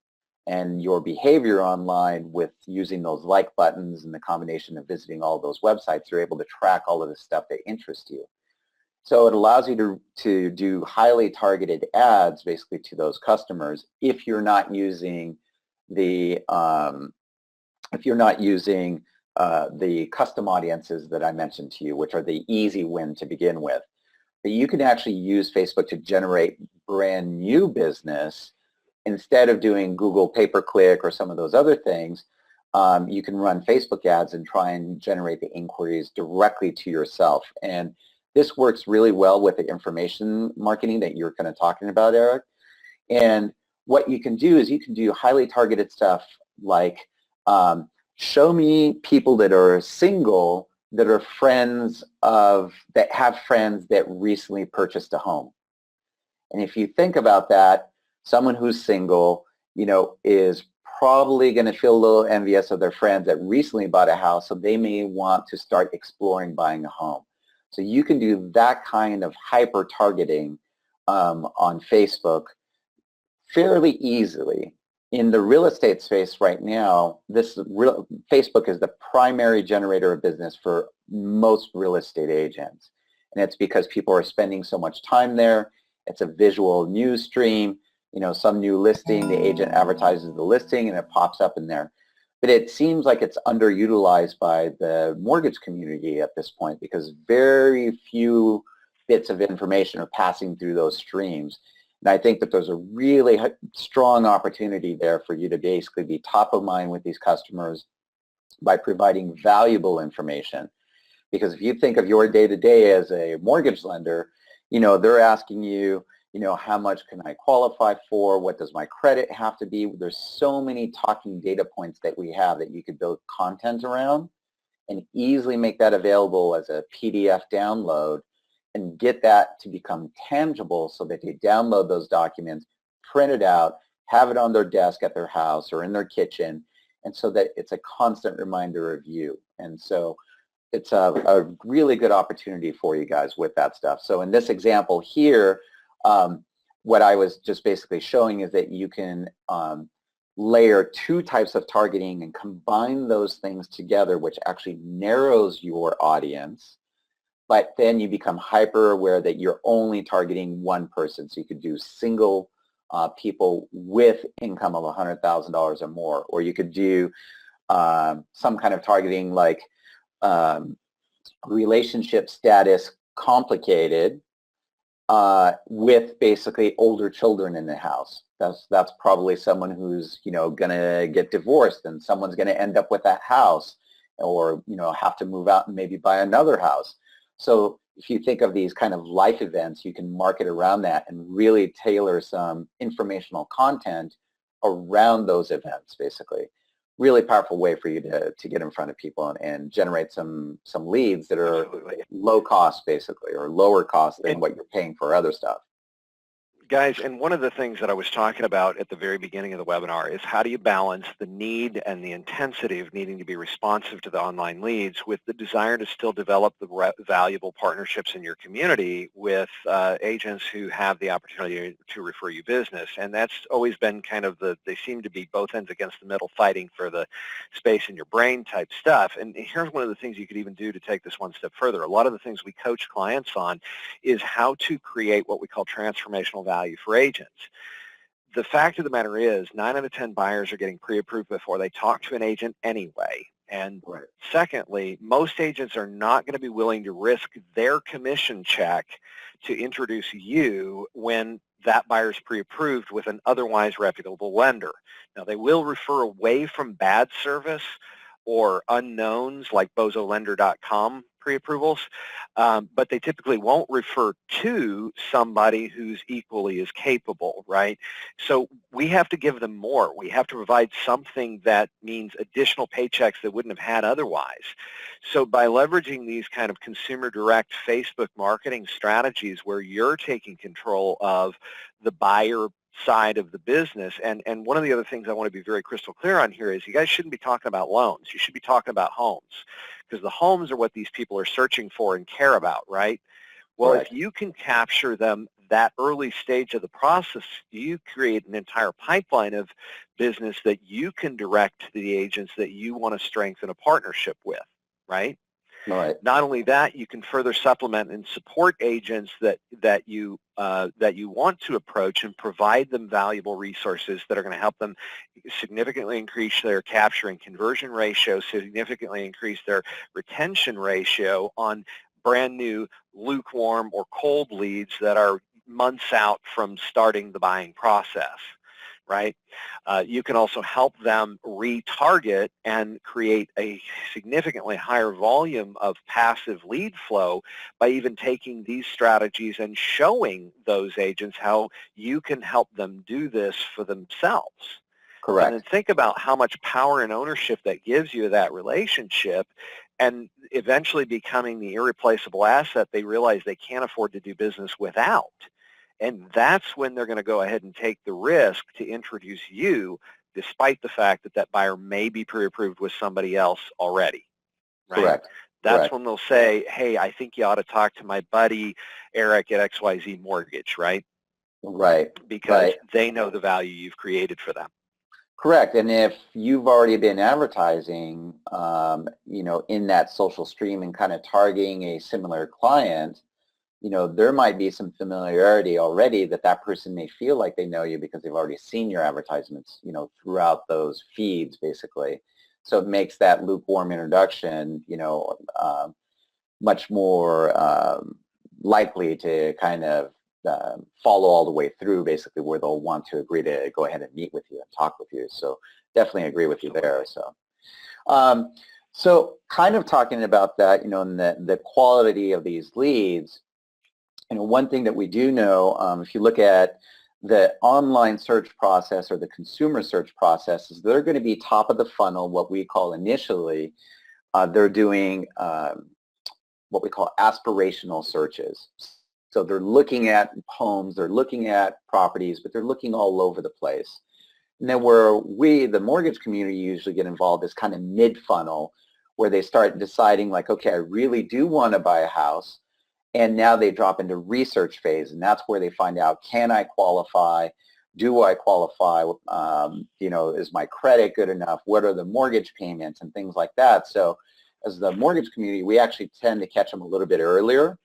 and your behavior online with using those like buttons and the combination of visiting all those websites. They're able to track all of the stuff that interests you. So it allows you to do highly targeted ads basically to those customers if you're not using the custom audiences that I mentioned to you, which are the easy win to begin with. But you can actually use Facebook to generate brand new business. Instead of doing Google pay-per-click or some of those other things, you can run Facebook ads and try and generate the inquiries directly to yourself. And this works really well with the information marketing that you're kind of talking about, Erik. And what you can do is you can do highly targeted stuff like show me people that are single that are that have friends that recently purchased a home. And if you think about that, someone who's single, is probably going to feel a little envious of their friends that recently bought a house, so they may want to start exploring buying a home. So you can do that kind of hyper targeting on Facebook fairly easily. In the real estate space right now, Facebook is the primary generator of business for most real estate agents. And it's because people are spending so much time there. It's a visual news stream. Some new listing, the agent advertises the listing and it pops up in there. But it seems like it's underutilized by the mortgage community at this point because very few bits of information are passing through those streams. And I think that there's a really strong opportunity there for you to basically be top of mind with these customers, by providing valuable information. Because if you think of your day-to-day as a mortgage lender, they're asking you, how much can I qualify for? What does my credit have to be? There's so many talking data points that we have that you could build content around and easily make that available as a PDF download and get that to become tangible so that they download those documents, print it out, have it on their desk at their house or in their kitchen, and so that it's a constant reminder of you. And so it's a really good opportunity for you guys with that stuff. So in this example here, what I was just basically showing is that you can layer two types of targeting and combine those things together, which actually narrows your audience, but then you become hyper aware that you're only targeting one person. So you could do single people with income of $100,000 or more, or you could do some kind of targeting like relationship status complicated with basically older children in the house. That's probably someone who's gonna get divorced and someone's gonna end up with that house, or have to move out and maybe buy another house. So if you think of these kind of life events, you can market around that and really tailor some informational content around those events, basically. Really powerful way for you to get in front of people and generate some leads that are Absolutely. low cost, basically, or lower cost than what you're paying for other stuff. Guys, and one of the things that I was talking about at the very beginning of the webinar is how do you balance the need and the intensity of needing to be responsive to the online leads with the desire to still develop the valuable partnerships in your community with agents who have the opportunity to refer you business. And that's always been kind of they seem to be both ends against the middle, fighting for the space in your brain type stuff. And here's one of the things you could even do to take this one step further. A lot of the things we coach clients on is how to create what we call transformational value for agents. The fact of the matter is 9 out of 10 buyers are getting pre-approved before they talk to an agent anyway. And secondly, most agents are not going to be willing to risk their commission check to introduce you when that buyer's pre-approved with an otherwise reputable lender. Now, they will refer away from bad service or unknowns like bozolender.com pre-approvals, but they typically won't refer to somebody who's equally as capable, right? So we have to give them more. We have to provide something that means additional paychecks they wouldn't have had otherwise. So by leveraging these kind of consumer direct Facebook marketing strategies where you're taking control of the buyer side of the business. And one of the other things I want to be very crystal clear on here is you guys shouldn't be talking about loans. You should be talking about homes, because the homes are what these people are searching for and care about, right? Well, if you can capture them that early stage of the process, you create an entire pipeline of business that you can direct to the agents that you want to strengthen a partnership with, right? Not only that, you can further supplement and support agents that you want to approach and provide them valuable resources that are going to help them significantly increase their capture and conversion ratio, significantly increase their retention ratio on brand new lukewarm or cold leads that are months out from starting the buying process. Right? You can also help them retarget and create a significantly higher volume of passive lead flow by even taking these strategies and showing those agents how you can help them do this for themselves. Correct. And then think about how much power and ownership that gives you of that relationship, and eventually becoming the irreplaceable asset they realize they can't afford to do business without. And that's when they're going to go ahead and take the risk to introduce you, despite the fact that that buyer may be pre-approved with somebody else already. Right? Correct. That's when they'll say, hey, I think you ought to talk to my buddy Erik at XYZ Mortgage, right? Right. Because they know the value you've created for them. Correct. And if you've already been advertising, in that social stream and kind of targeting a similar client, there might be some familiarity already that person may feel like they know you because they've already seen your advertisements, throughout those feeds, basically. So it makes that lukewarm introduction, much more likely to kind of follow all the way through, basically, where they'll want to agree to go ahead and meet with you and talk with you. So definitely agree with you there. So, So kind of talking about that, and the quality of these leads, one thing that we do know, if you look at the online search process or the consumer search process, is they're going to be top of the funnel, what we call initially. They're doing what we call aspirational searches. So they're looking at homes, they're looking at properties, but they're looking all over the place. And then where we, the mortgage community, usually get involved is kind of mid-funnel, where they start deciding like, okay, I really do want to buy a house. And now they drop into research phase, and that's where they find out, can I qualify? Do I qualify? Is my credit good enough? What are the mortgage payments and things like that? So as the mortgage community, we actually tend to catch them a little bit earlier.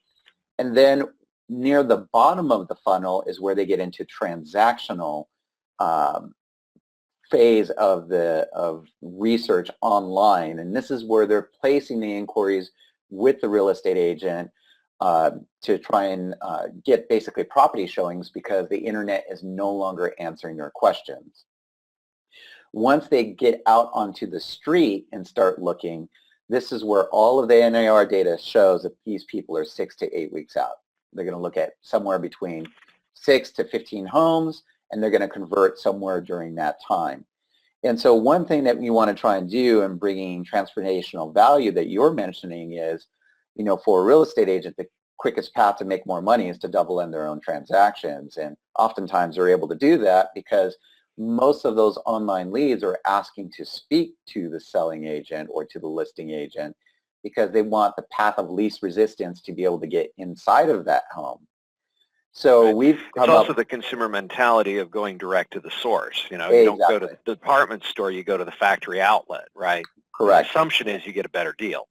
And then near the bottom of the funnel is where they get into transactional phase of research online. And this is where they're placing the inquiries with the real estate agent to try and get basically property showings, because the internet is no longer answering their questions. Once they get out onto the street and start looking, this is where all of the NAR data shows that these people are 6 to 8 weeks out. They're going to look at somewhere between 6 to 15 homes, and they're going to convert somewhere during that time. And so one thing that we want to try and do in bringing transformational value that you're mentioning is, for a real estate agent, the quickest path to make more money is to double in their own transactions. And oftentimes they're able to do that because most of those online leads are asking to speak to the selling agent or to the listing agent because they want the path of least resistance to be able to get inside of that home. So right. It's also the consumer mentality of going direct to the source. You don't go to the department store, you go to the factory outlet, right? Correct. The assumption is you get a better deal.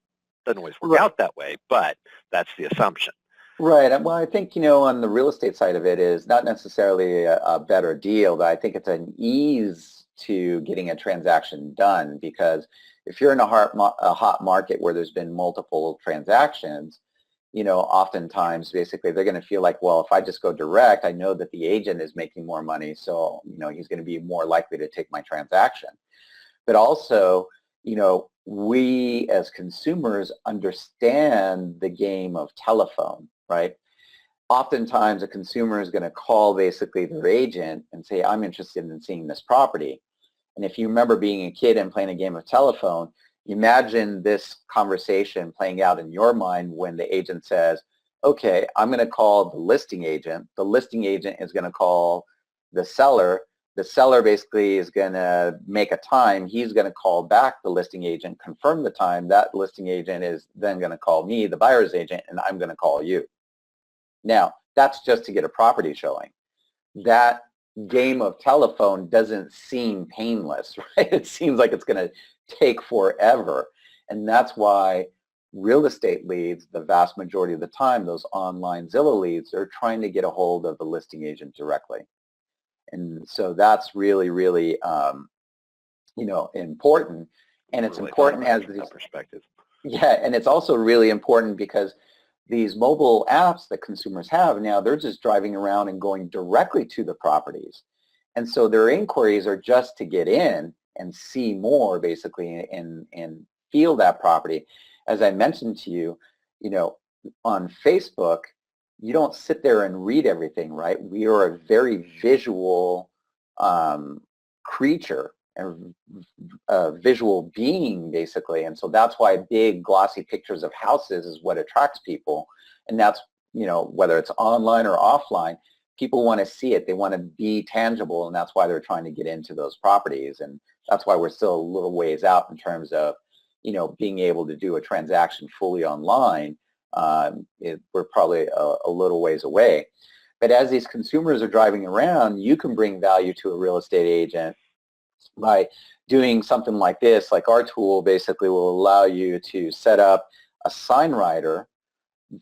Doesn't always work out that way, but that's the assumption. Right. Well, I think, on the real estate side of it is not necessarily a better deal, but I think it's an ease to getting a transaction done, because if you're in a hot market where there's been multiple transactions, oftentimes basically they're going to feel like, well, if I just go direct, I know that the agent is making more money, so, he's going to be more likely to take my transaction. But also, we as consumers understand the game of telephone, right? Oftentimes a consumer is going to call basically their agent and say, I'm interested in seeing this property. And if you remember being a kid and playing a game of telephone, imagine this conversation playing out in your mind when the agent says, okay, I'm going to call the listing agent. The listing agent is going to call the seller. The seller basically is going to make a time. He's going to call back the listing agent, confirm the time. That listing agent is then going to call me, the buyer's agent, and I'm going to call you. Now, that's just to get a property showing. That game of telephone doesn't seem painless, right? It seems like it's going to take forever. And that's why real estate leads, the vast majority of the time, those online Zillow leads, are trying to get a hold of the listing agent directly. And so that's really, really, important. And it's really important as the perspective. Yeah, and it's also really important because these mobile apps that consumers have now, they're just driving around and going directly to the properties. And so their inquiries are just to get in and see more, basically, and feel that property. As I mentioned to you, on Facebook, you don't sit there and read everything, right? We are a very visual creature and a visual being, basically. And so that's why big glossy pictures of houses is what attracts people. And that's, whether it's online or offline, people want to see it. They want to be tangible, and that's why they're trying to get into those properties. And that's why we're still a little ways out in terms of, being able to do a transaction fully online. We're probably a little ways away. But as these consumers are driving around, you can bring value to a real estate agent by doing something like this. Like our tool basically will allow you to set up a sign writer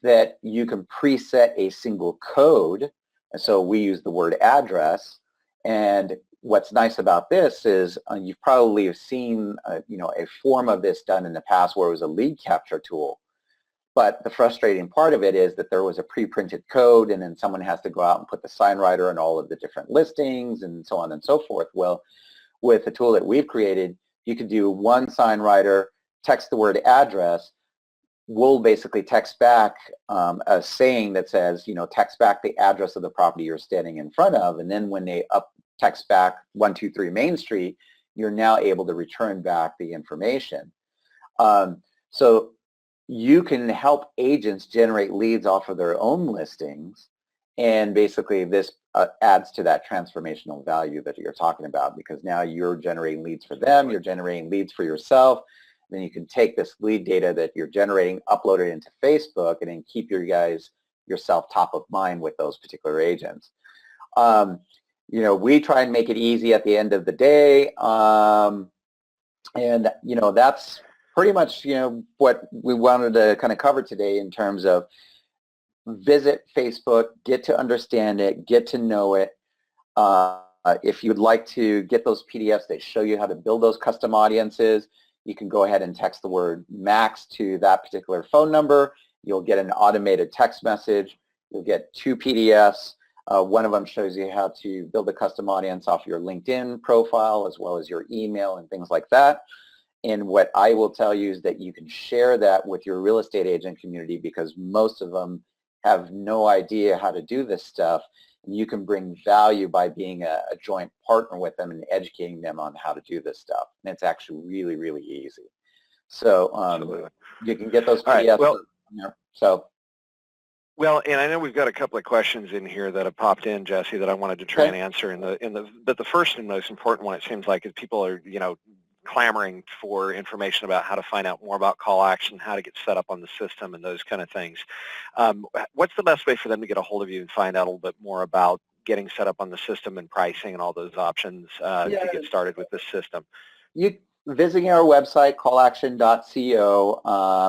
that you can preset a single code. And so we use the word address. And what's nice about this is you've probably seen a form of this done in the past where it was a lead capture tool. But the frustrating part of it is that there was a pre-printed code, and then someone has to go out and put the sign writer in all of the different listings and so on and so forth. Well, with the tool that we've created, you could do one sign writer, text the word address. We'll basically text back a saying that says, text back the address of the property you're standing in front of, and then when they text back 123 Main Street, you're now able to return back the information. So you can help agents generate leads off of their own listings, and basically this adds to that transformational value that you're talking about, because now you're generating leads for them, you're generating leads for yourself. Then you can take this lead data that you're generating, upload it into Facebook, and then keep yourself top of mind with those particular agents. We try and make it easy at the end of the day, and that's pretty much what we wanted to kind of cover today in terms of visit Facebook, get to understand it, get to know it. If you'd like to get those PDFs that show you how to build those custom audiences, you can go ahead and text the word Max to that particular phone number. You'll get an automated text message. You'll get 2 PDFs. One of them shows you how to build a custom audience off your LinkedIn profile, as well as your email and things like that. And what I will tell you is that you can share that with your real estate agent community, because most of them have no idea how to do this stuff. And you can bring value by being a joint partner with them and educating them on how to do this stuff. And it's actually really, really easy. So you can get those PDFs. Right, well, and I know we've got a couple of questions in here that have popped in, Jesse, that I wanted to try and answer. But the first and most important one, it seems like, is people are clamoring for information about how to find out more about call action, how to get set up on the system, and those kind of things. What's the best way for them to get a hold of you and find out a little bit more about getting set up on the system and pricing and all those options to get started with this system? You visiting our website, callaction.co,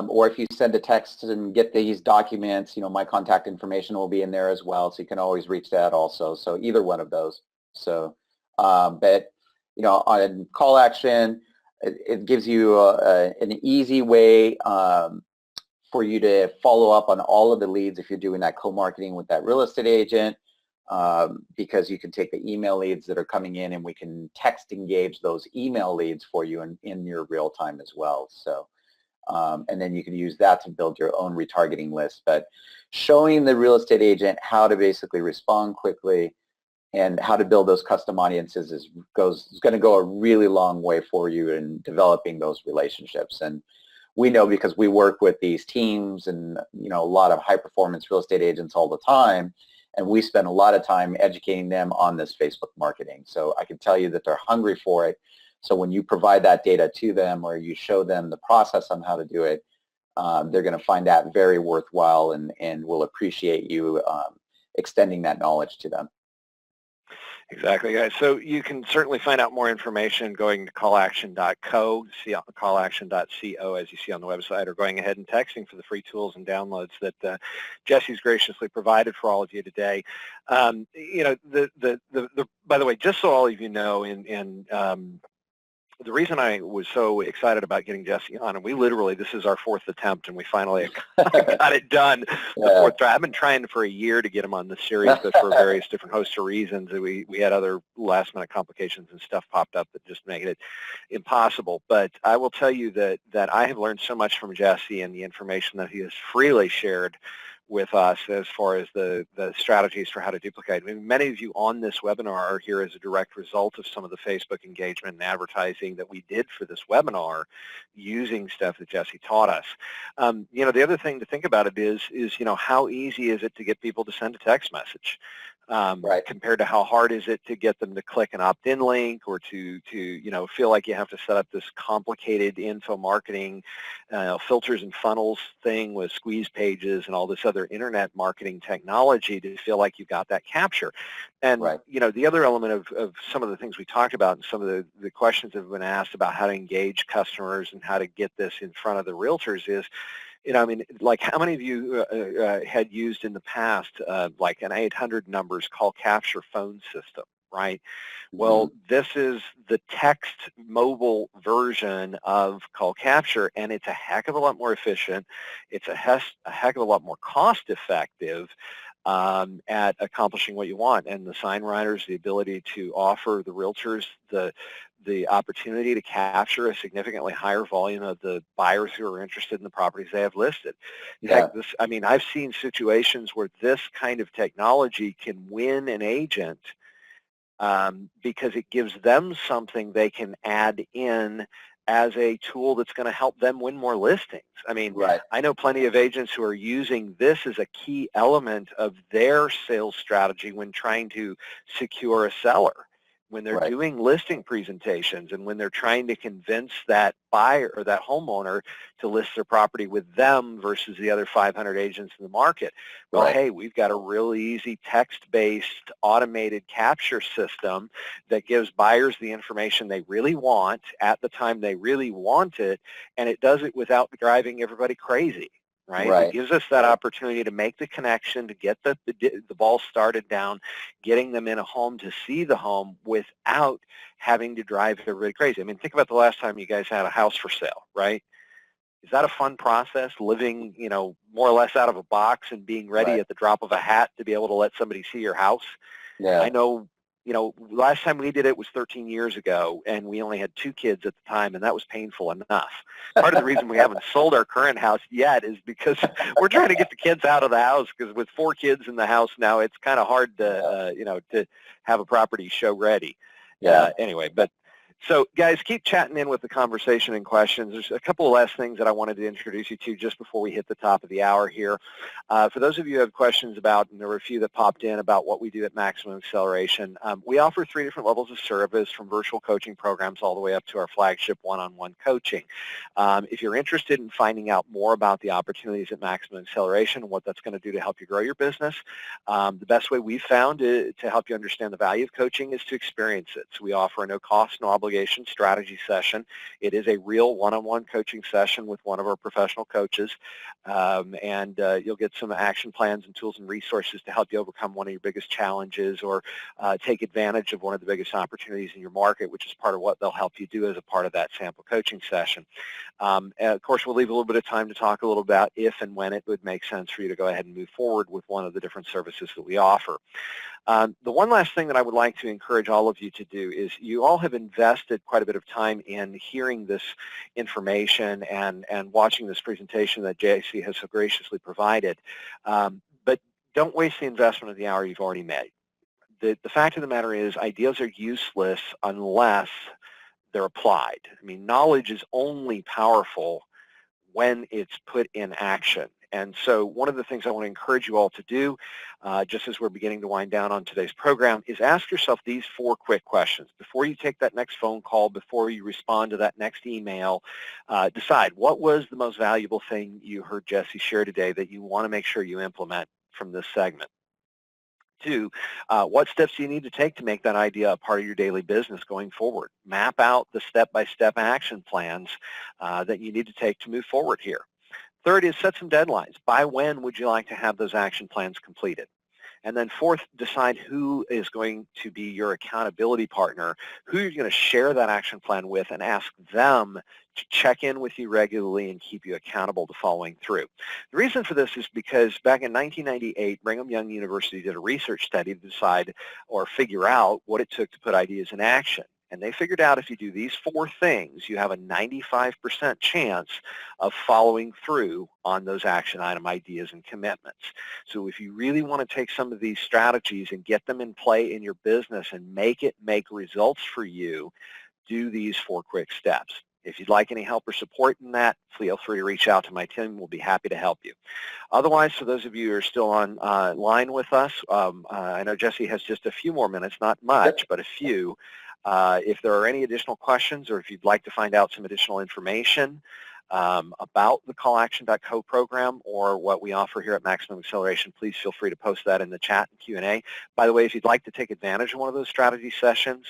or if you send a text and get these documents, my contact information will be in there as well, so you can always reach that also. So either one of those. So, but on call action, it gives you an easy way for you to follow up on all of the leads if you're doing that co-marketing with that real estate agent, because you can take the email leads that are coming in and we can text engage those email leads for you in your real time as well. So, and then you can use that to build your own retargeting list. But showing the real estate agent how to basically respond quickly and how to build those custom audiences is going to go a really long way for you in developing those relationships. And we know, because we work with these teams and a lot of high performance real estate agents all the time, and we spend a lot of time educating them on this Facebook marketing. So I can tell you that they're hungry for it. So when you provide that data to them, or you show them the process on how to do it, they're going to find that very worthwhile and will appreciate you extending that knowledge to them. Exactly, guys. So you can certainly find out more information going to callaction.co, callaction.co, as you see on the website, or going ahead and texting for the free tools and downloads that Jesse's graciously provided for all of you today. By the way, just so all of you know, the reason I was so excited about getting Jessie on, and this is our 4th attempt, and we finally got it done. The 4th try. I've been trying for a year to get him on this series, but for various different hosts of reasons, we had other last-minute complications and stuff popped up that just made it impossible. But I will tell you that I have learned so much from Jessie and the information that he has freely shared with us as far as the strategies for how to duplicate. I mean, many of you on this webinar are here as a direct result of some of the Facebook engagement and advertising that we did for this webinar using stuff that Jessie taught us. The other thing to think about it is how easy is it to get people to send a text message? Right. Compared to how hard is it to get them to click an opt-in link, or to feel like you have to set up this complicated info marketing filters and funnels thing with squeeze pages and all this other internet marketing technology to feel like you got that capture. And right. The other element of some of the things we talked about and some of the questions that have been asked about how to engage customers and how to get this in front of the realtors is, like, how many of you had used in the past like an 800 numbers call capture phone system, right? Mm-hmm. Well, this is the text mobile version of call capture, and it's a heck of a lot more efficient. It's a heck of a lot more cost effective at accomplishing what you want. And the sign writers, the ability to offer the realtors the the opportunity to capture a significantly higher volume of the buyers who are interested in the properties they have listed. In fact, I mean, I've seen situations where this kind of technology can win an agent because it gives them something they can add in as a tool that's going to help them win more listings. I mean, I know plenty of agents who are using this as a key element of their sales strategy when trying to secure a seller, when they're doing listing presentations, and when they're trying to convince that buyer or that homeowner to list their property with them versus the other 500 agents in the market. Well, hey, we've got a really easy text-based automated capture system that gives buyers the information they really want at the time they really want it, and it does it without driving everybody crazy. Right? It gives us that opportunity to make the connection, to get the ball started down, getting them in a home to see the home without having to drive everybody crazy. I mean, think about the last time you guys had a house for sale, right? Is that a fun process, living, you know, more or less out of a box and being ready at the drop of a hat to be able to let somebody see your house? I know, you know, last time we did it was 13 years ago, and we only had 2 kids at the time, and that was painful enough. Part of the reason we haven't sold our current house yet is because we're trying to get the kids out of the house, because with 4 kids in the house now, it's kind of hard to, you know, to have a property show ready. Anyway, but so guys, keep chatting in with the conversation and questions. There's a couple of last things that I wanted to introduce you to just before we hit the top of the hour here. For those of you who have questions about, and there were a few that popped in about what we do at Maximum Acceleration, we offer 3 different levels of service, from virtual coaching programs all the way up to our flagship one-on-one coaching. If you're interested in finding out more about the opportunities at Maximum Acceleration and what that's going to do to help you grow your business, the best way we've found to help you understand the value of coaching is to experience it. So we offer a no-cost, no obligation strategy session. It is a real one-on-one coaching session with one of our professional coaches, and you'll get some action plans and tools and resources to help you overcome one of your biggest challenges, or take advantage of one of the biggest opportunities in your market, which is part of what they'll help you do as a part of that sample coaching session. And of course, we'll leave a little bit of time to talk a little about if and when it would make sense for you to go ahead and move forward with one of the different services that we offer. The one last thing that I would like to encourage all of you to do is, you all have invested quite a bit of time in hearing this information and watching this presentation that Jessie has so graciously provided, but don't waste the investment of the hour you've already made. The fact of the matter is, ideas are useless unless they're applied. I mean, knowledge is only powerful when it's put in action. And so one of the things I want to encourage you all to do, just as we're beginning to wind down on today's program, is ask yourself these 4 quick questions. Before you take that next phone call, before you respond to that next email, decide, what was the most valuable thing you heard Jessie share today that you want to make sure you implement from this segment? 2, what steps do you need to take to make that idea a part of your daily business going forward? Map out the step-by-step action plans that you need to take to move forward here. 3rd is set some deadlines. By when would you like to have those action plans completed? And then 4th, decide who is going to be your accountability partner, who you're going to share that action plan with, and ask them to check in with you regularly and keep you accountable to following through. The reason for this is because back in 1998, Brigham Young University did a research study to decide or figure out what it took to put ideas in action. And they figured out if you do these 4 things, you have a 95% chance of following through on those action item ideas and commitments. So if you really want to take some of these strategies and get them in play in your business and make results for you, do these 4 quick steps. If you'd like any help or support in that, feel free to reach out to my team. We'll be happy to help you. Otherwise, for those of you who are still on line with us, I know Jessie has just a few more minutes, not much, but a few. If there are any additional questions, or if you'd like to find out some additional information about the callaction.co program or what we offer here at Maximum Acceleration, please feel free to post that in the chat and Q&A. By the way, if you'd like to take advantage of one of those strategy sessions,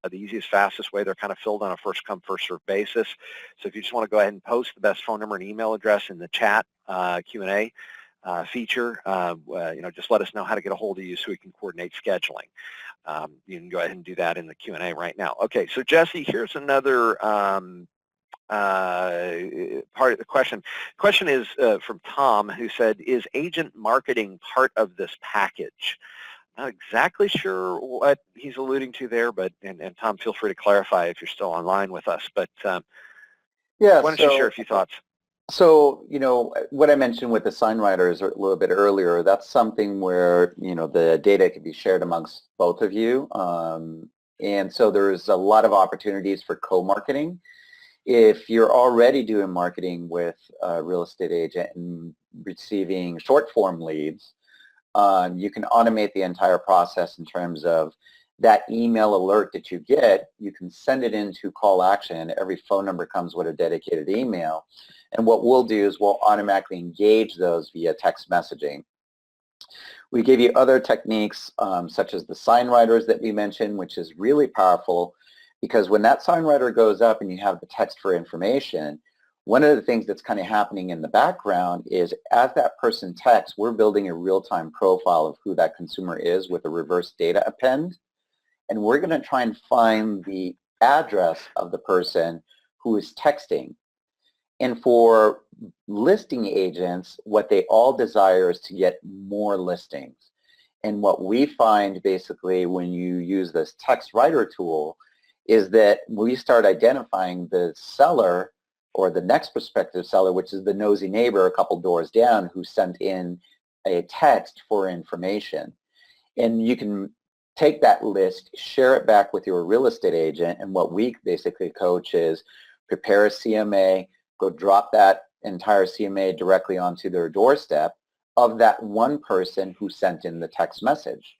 the easiest, fastest way, they're kind of filled on a first-come, first-served basis. So if you just want to go ahead and post the best phone number and email address in the chat Q&A feature, just let us know how to get a hold of you so we can coordinate scheduling. You can go ahead and do that in the Q&A right now. Okay, so Jessie, here's another part of the question. The question is from Tom, who said, is agent marketing part of this package? Not exactly sure what he's alluding to there, but and Tom, feel free to clarify if you're still online with us. But Yeah, why don't you share a few thoughts? So, what I mentioned with the sign writers a little bit earlier, that's something where, the data can be shared amongst both of you. And so there's a lot of opportunities for co-marketing. If you're already doing marketing with a real estate agent and receiving short form leads, you can automate the entire process in terms of that email alert that you get, you can send it into call action. Every phone number comes with a dedicated email. And what we'll do is we'll automatically engage those via text messaging. We give you other techniques such as the sign writers that we mentioned, which is really powerful because when that sign writer goes up and you have the text for information, one of the things that's kind of happening in the background is as that person texts, we're building a real-time profile of who that consumer is with a reverse data append. And we're going to try and find the address of the person who is texting. And for listing agents, what they all desire is to get more listings. And what we find basically when you use this text writer tool is that we start identifying the seller or the next prospective seller, which is the nosy neighbor a couple doors down who sent in a text for information. And you can take that list, share it back with your real estate agent, and what we basically coach is prepare a CMA, go drop that entire CMA directly onto their doorstep of that one person who sent in the text message.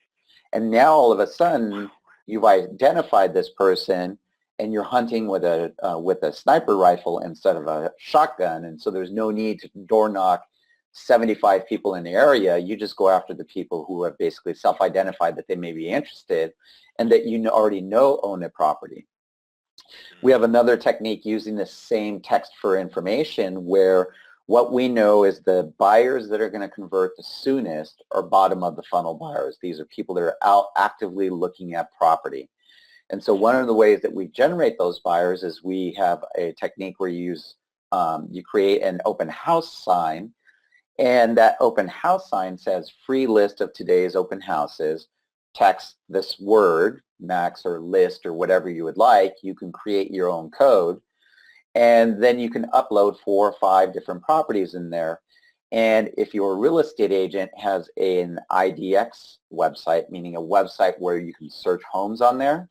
And now all of a sudden, you've identified this person and you're hunting with a sniper rifle instead of a shotgun, and so there's no need to door knock 75 people in the area. You just go after the people who have basically self-identified that they may be interested and that you already know own a property. We have another technique using the same text for information where what we know is the buyers that are going to convert the soonest are bottom of the funnel buyers. These are people that are out actively looking at property. And so one of the ways that we generate those buyers is we have a technique where you create an open house sign, and that open house sign says free list of today's open houses. Text this word, max or list or whatever you would like. You can create your own code, and then you can upload 4 or 5 different properties in there. And if your real estate agent has an IDX website, meaning a website where you can search homes on there,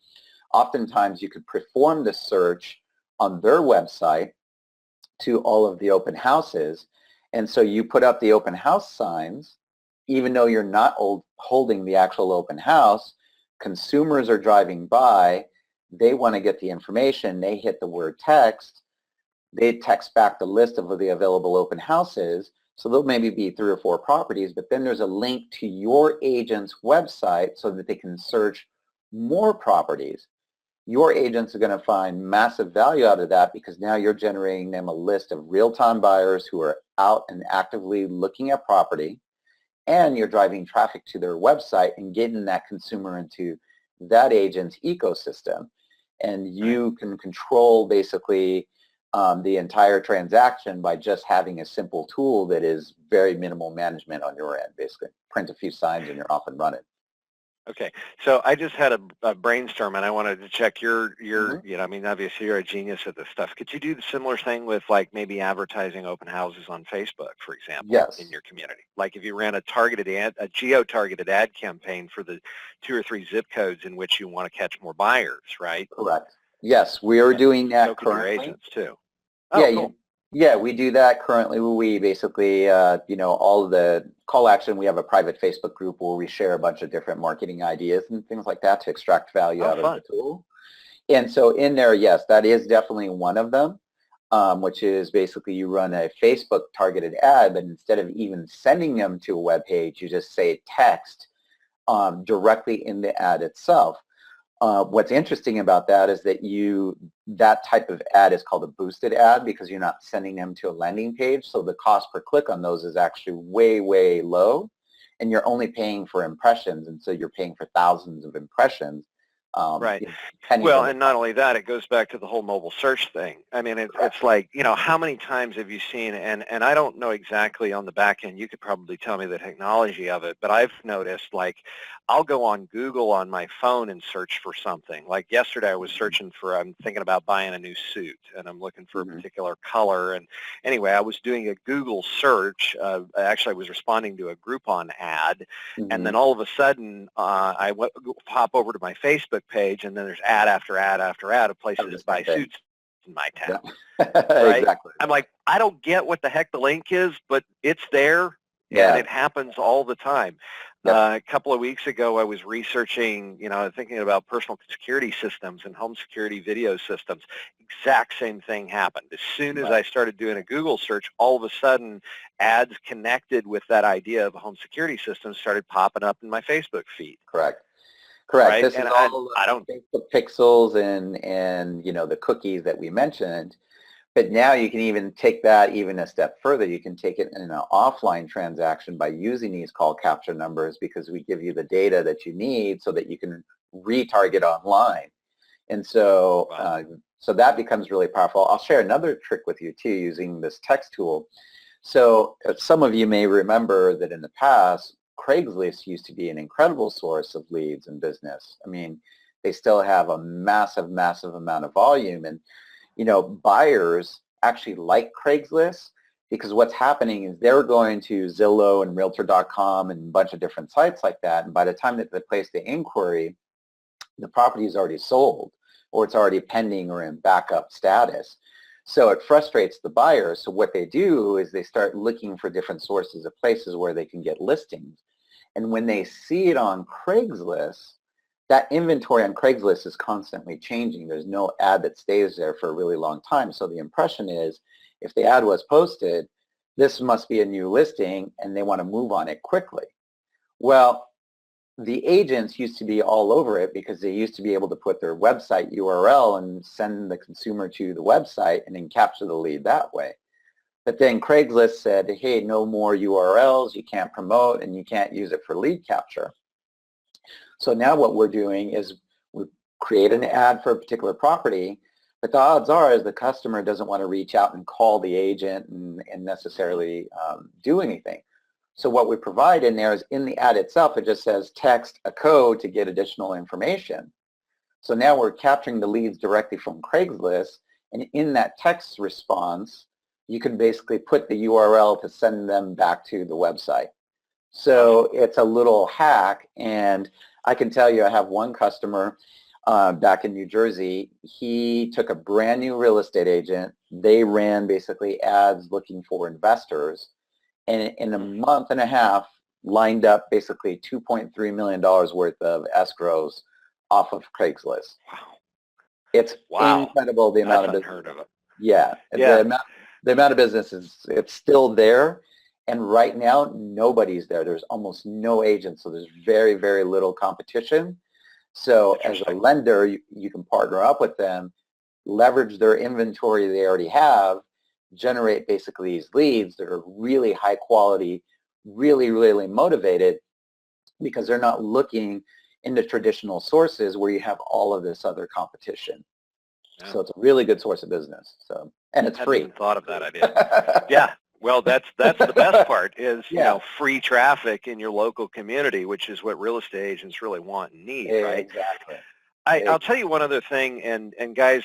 oftentimes you could perform the search on their website to all of the open houses. And so you put up the open house signs, even though you're not holding the actual open house, consumers are driving by, they want to get the information, they hit the word text, they text back the list of the available open houses, so there'll maybe be 3 or 4 properties, but then there's a link to your agent's website so that they can search more properties. Your agents are going to find massive value out of that because now you're generating them a list of real-time buyers who are out and actively looking at property, and you're driving traffic to their website and getting that consumer into that agent's ecosystem. And you can control basically the entire transaction by just having a simple tool that is very minimal management on your end, basically. Print a few signs and you're off and running. Okay, so I just had a brainstorm, and I wanted to check your I mean, obviously you're a genius at this stuff. Could you do the similar thing with like maybe advertising open houses on Facebook, for example, Yes. in your community? Like if you ran a targeted ad, a geo-targeted ad campaign for the 2 or 3 zip codes in which you want to catch more buyers, right? Correct. Yes, we are doing that so currently. Your agents too. Oh, Yeah, cool. Yeah, we do that currently. We basically, all of the call action, we have a private Facebook group where we share a bunch of different marketing ideas and things like that to extract value out of the tool. And so in there, yes, that is definitely one of them, which is basically you run a Facebook targeted ad, but instead of even sending them to a web page, you just say text directly in the ad itself. What's interesting about that is that that type of ad is called a boosted ad because you're not sending them to a landing page. So the cost per click on those is actually way, way low. And you're only paying for impressions. And so you're paying for thousands of impressions. Right. pennies Well, on the and not only that, it goes back to the whole mobile search thing. I mean, correct. it's like, how many times have you seen, and I don't know exactly on the back end, you could probably tell me the technology of it, but I've noticed, like, I'll go on Google on my phone and search for something. Like yesterday I was searching for, I'm thinking about buying a new suit, and I'm looking for a Mm-hmm. particular color. And anyway, I was doing a Google search. Actually, I was responding to a Groupon ad. And Mm-hmm. then all of a sudden, pop over to my Facebook page, and then there's ad after ad after ad of places Of the that same buy thing. suits in my town, Yeah. right? Exactly. I'm like, I don't get what the heck the link is, but it's there, and Yeah. it happens all the time. Yep. A couple of weeks ago, I was researching, thinking about personal security systems and home security video systems. Exact same thing happened. As soon as Right. I started doing a Google search, all of a sudden, ads connected with that idea of a home security system started popping up in my Facebook feed, Correct. Correct. right? This is And all I don't, Facebook pixels and the cookies that we mentioned. But now you can even take that even a step further. You can take it in an offline transaction by using these call capture numbers because we give you the data that you need so that you can retarget online. And so, wow, so that becomes really powerful. I'll share another trick with you too using this text tool. So some of you may remember that in the past, Craigslist used to be an incredible source of leads and business. I mean, they still have a massive, massive amount of volume. And buyers actually like Craigslist because what's happening is they're going to Zillow and Realtor.com and a bunch of different sites like that. And by the time that they place the inquiry, the property is already sold or it's already pending or in backup status. So it frustrates the buyer. So what they do is they start looking for different sources of places where they can get listings. And when they see it on Craigslist, that inventory on Craigslist is constantly changing. There's no ad that stays there for a really long time. So the impression is if the ad was posted, this must be a new listing and they want to move on it quickly. Well, the agents used to be all over it because they used to be able to put their website URL and send the consumer to the website and then capture the lead that way. But then Craigslist said, hey, no more URLs, you can't promote and you can't use it for lead capture. So now what we're doing is we create an ad for a particular property, but the odds are is the customer doesn't want to reach out and call the agent and necessarily do anything. So what we provide in there is in the ad itself, it just says text a code to get additional information. So now we're capturing the leads directly from Craigslist, and in that text response, you can basically put the URL to send them back to the website. So it's a little hack, and I can tell you I have one customer back in New Jersey. He took a brand new real estate agent. They ran basically ads looking for investors, and in a month and a half lined up basically $2.3 million worth of escrows off of Craigslist. wow, It's wow, incredible the amount that's of business. unheard of. Yeah, Yeah, the amount of business it's still there. And right now, nobody's there. There's almost no agents, so there's very, very little competition. So as a interesting. lender, you can partner up with them, leverage their inventory they already have, generate basically these leads that are really high quality, really, really motivated because they're not looking into traditional sources where you have all of this other competition. Yeah. So it's a really good source of business. So, and it's Hadn't free. even thought of that idea. Yeah. Well, that's the best part is, Yeah, free traffic in your local community, which is what real estate agents really want and need, right? exactly. I'll tell you one other thing, and guys,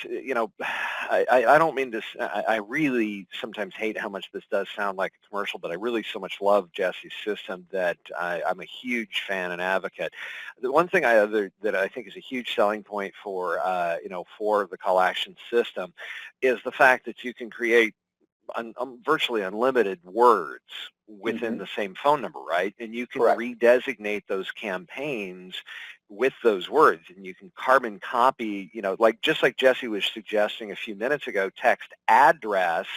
I don't mean this. I really sometimes hate how much this does sound like a commercial, but I really so much love Jessie's system that I'm a huge fan and advocate. The one thing that I think is a huge selling point for for the call action system is the fact that you can create virtually unlimited words within Mm-hmm. the same phone number, right? And you can Correct. redesignate those campaigns with those words, and you can carbon copy, just like Jessie was suggesting a few minutes ago, text address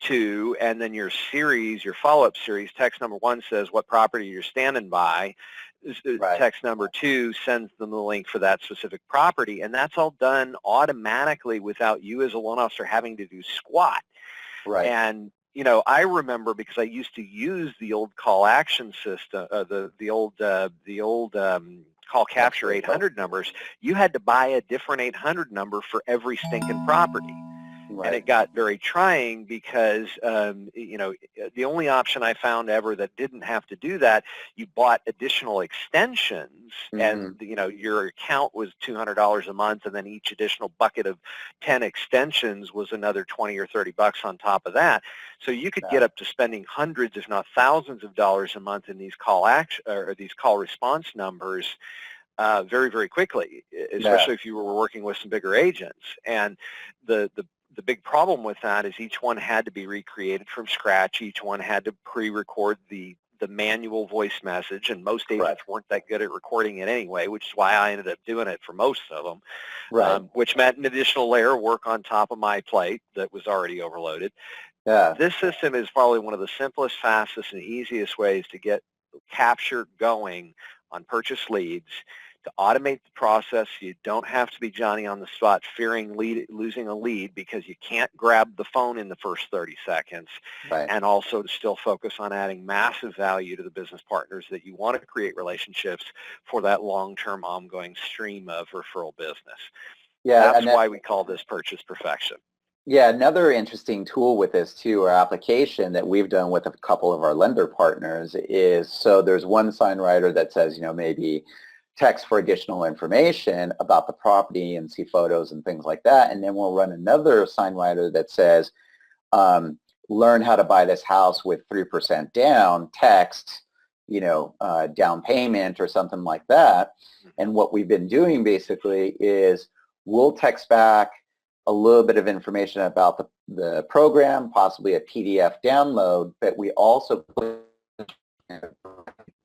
to, and then your series, your follow-up series, text number 1 says what property you're standing by. Right. Text number 2 sends them the link for that specific property, and that's all done automatically without you as a loan officer having to do squat. Right. And I remember because I used to use the old call action system, the old call capture 800 numbers, you had to buy a different 800 number for every stinking property. Right. And it got very trying because, the only option I found ever that didn't have to do that, you bought additional extensions, and, your account was $200 a month, and then each additional bucket of 10 extensions was another 20 or 30 bucks on top of that. So you could get up to spending hundreds, if not thousands of dollars a month in these call response numbers very, very quickly, especially if you were working with some bigger agents. And the big problem with that is each one had to be recreated from scratch. Each one had to pre-record the manual voice message, and most agents weren't that good at recording it anyway, which is why I ended up doing it for most of them, which meant an additional layer of work on top of my plate that was already overloaded. This system is probably one of the simplest, fastest, and easiest ways to get capture going on purchase leads. To automate the process, you don't have to be Johnny on the spot fearing losing a lead because you can't grab the phone in the first 30 seconds, and also to still focus on adding massive value to the business partners that you want to create relationships for that long-term ongoing stream of referral business. That's why we call this purchase perfection. Yeah, another interesting tool with this too, or application that we've done with a couple of our lender partners is, so there's one sign writer that says, maybe text for additional information about the property and see photos and things like that. And then we'll run another sign writer that says, learn how to buy this house with 3% down, text, down payment or something like that. And what we've been doing basically is we'll text back a little bit of information about the program, possibly a PDF download, but we also put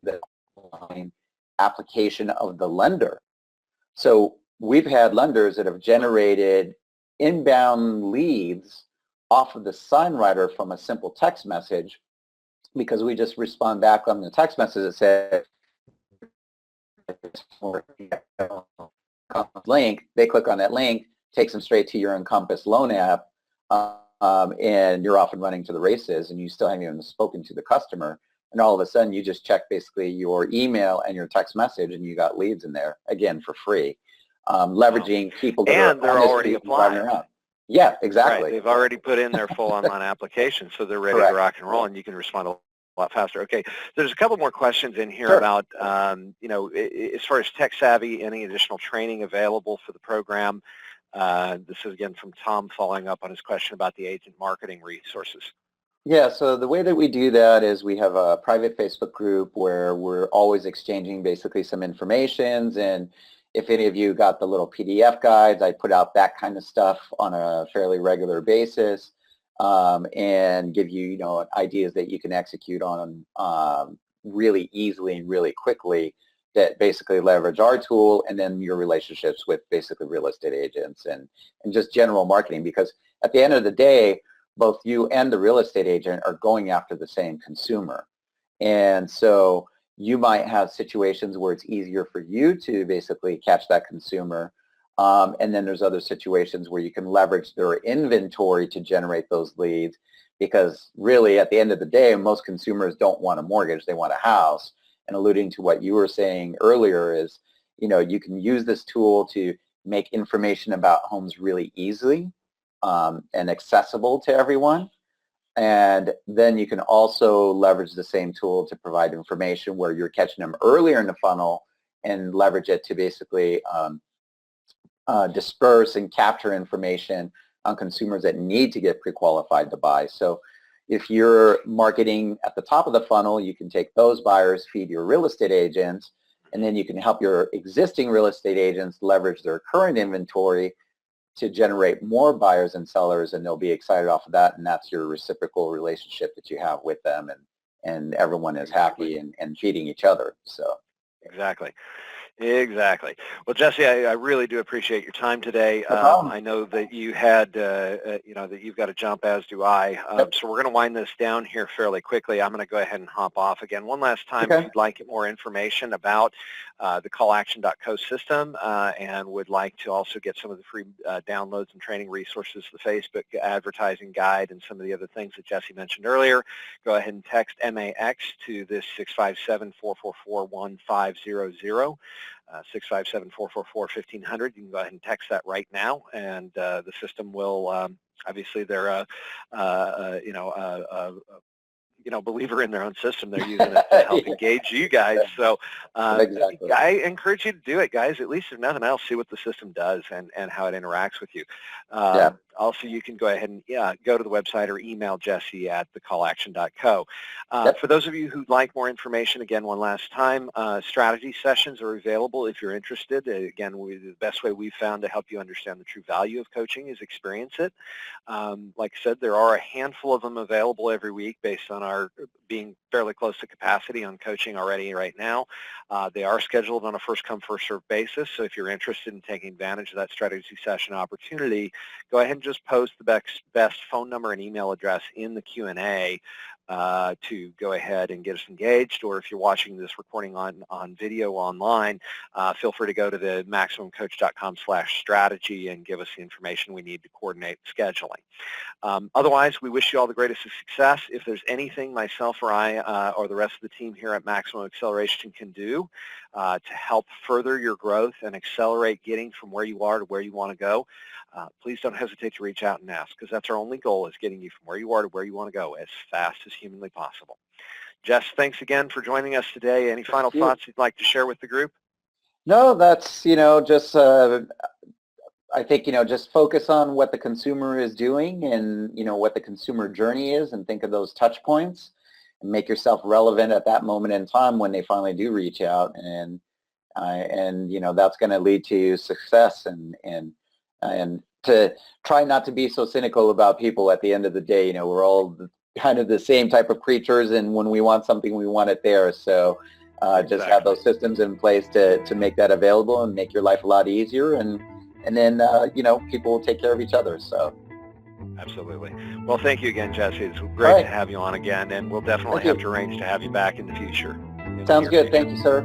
the application of the lender. So we've had lenders that have generated inbound leads off of the sign writer from a simple text message, because we just respond back on the text message that says link. They click on that link, takes them straight to your Encompass loan app, and you're off and running to the races, and you still haven't even spoken to the customer. And all of a sudden, you just check basically your email and your text message, and you got leads in there, again, for free, leveraging people that they're already applying. Yeah, exactly. Right. They've already put in their full online application, so they're ready to rock and roll, and you can respond a lot faster. Okay, there's a couple more questions in here about, as far as tech savvy, any additional training available for the program? This is, again, from Tom following up on his question about the agent marketing resources. Yeah, so the way that we do that is we have a private Facebook group where we're always exchanging basically some information, and if any of you got the little PDF guides, I put out that kind of stuff on a fairly regular basis, and give you, ideas that you can execute on really easily and really quickly that basically leverage our tool, and then your relationships with basically real estate agents and just general marketing, because at the end of the day, both you and the real estate agent are going after the same consumer. And so you might have situations where it's easier for you to basically catch that consumer. And then there's other situations where you can leverage their inventory to generate those leads, because really at the end of the day, most consumers don't want a mortgage, they want a house. And alluding to what you were saying earlier is, you can use this tool to make information about homes really easily and accessible to everyone. And then you can also leverage the same tool to provide information where you're catching them earlier in the funnel and leverage it to basically disperse and capture information on consumers that need to get pre-qualified to buy. So if you're marketing at the top of the funnel, you can take those buyers, feed your real estate agents, and then you can help your existing real estate agents leverage their current inventory to generate more buyers and sellers, and they'll be excited off of that, and that's your reciprocal relationship that you have with them, and everyone is happy and feeding each other. So exactly. Well, Jessie, I really do appreciate your time today. I know that you had, that you've got to jump, as do I. So we're going to wind this down here fairly quickly. I'm going to go ahead and hop off again. One last time, if you'd like more information about the callaction.co system and would like to also get some of the free downloads and training resources, the Facebook advertising guide, and some of the other things that Jessie mentioned earlier, go ahead and text MAX to this 657-444-1500. 657-444-1500. You can go ahead and text that right now, and the system will, obviously they're believer in their own system. They're using it to help engage you guys. So Exactly. I encourage you to do it, guys. At least if nothing else, see what the system does and how it interacts with you. Yeah. Also, you can go ahead and go to the website or email Jessie at thecallaction.co. Yep. For those of you who'd like more information, again, one last time, strategy sessions are available if you're interested. Again, the best way we've found to help you understand the true value of coaching is experience it. Like I said, there are a handful of them available every week based on our being fairly close to capacity on coaching already right now. They are scheduled on a first-come, first-served basis, so if you're interested in taking advantage of that strategy session opportunity, go ahead and just post the best phone number and email address in the Q&A to go ahead and get us engaged, or if you're watching this recording on video online, feel free to go to the maximumcoach.com/strategy and give us the information we need to coordinate scheduling. Otherwise, we wish you all the greatest of success. If there's anything myself or I or the rest of the team here at Maximum Acceleration can do to help further your growth and accelerate getting from where you are to where you want to go, please don't hesitate to reach out and ask, because that's our only goal, is getting you from where you are to where you want to go as fast as humanly possible. Jess, thanks again for joining us today. Any final thoughts you'd like to share with the group? No, that's, just, I think, just focus on what the consumer is doing and, what the consumer journey is, and think of those touch points and make yourself relevant at that moment in time when they finally do reach out. And that's going to lead to success, and to try not to be so cynical about people at the end of the day. We're all kind of the same type of creatures, and when we want something, we want it there. So just have those systems in place to make that available and make your life a lot easier. And then, people will take care of each other. So. Absolutely. Well, thank you again, Jessie. It's great to have you on again, and we'll definitely have to arrange to have you back in the future. Sounds good. Thank you, sir.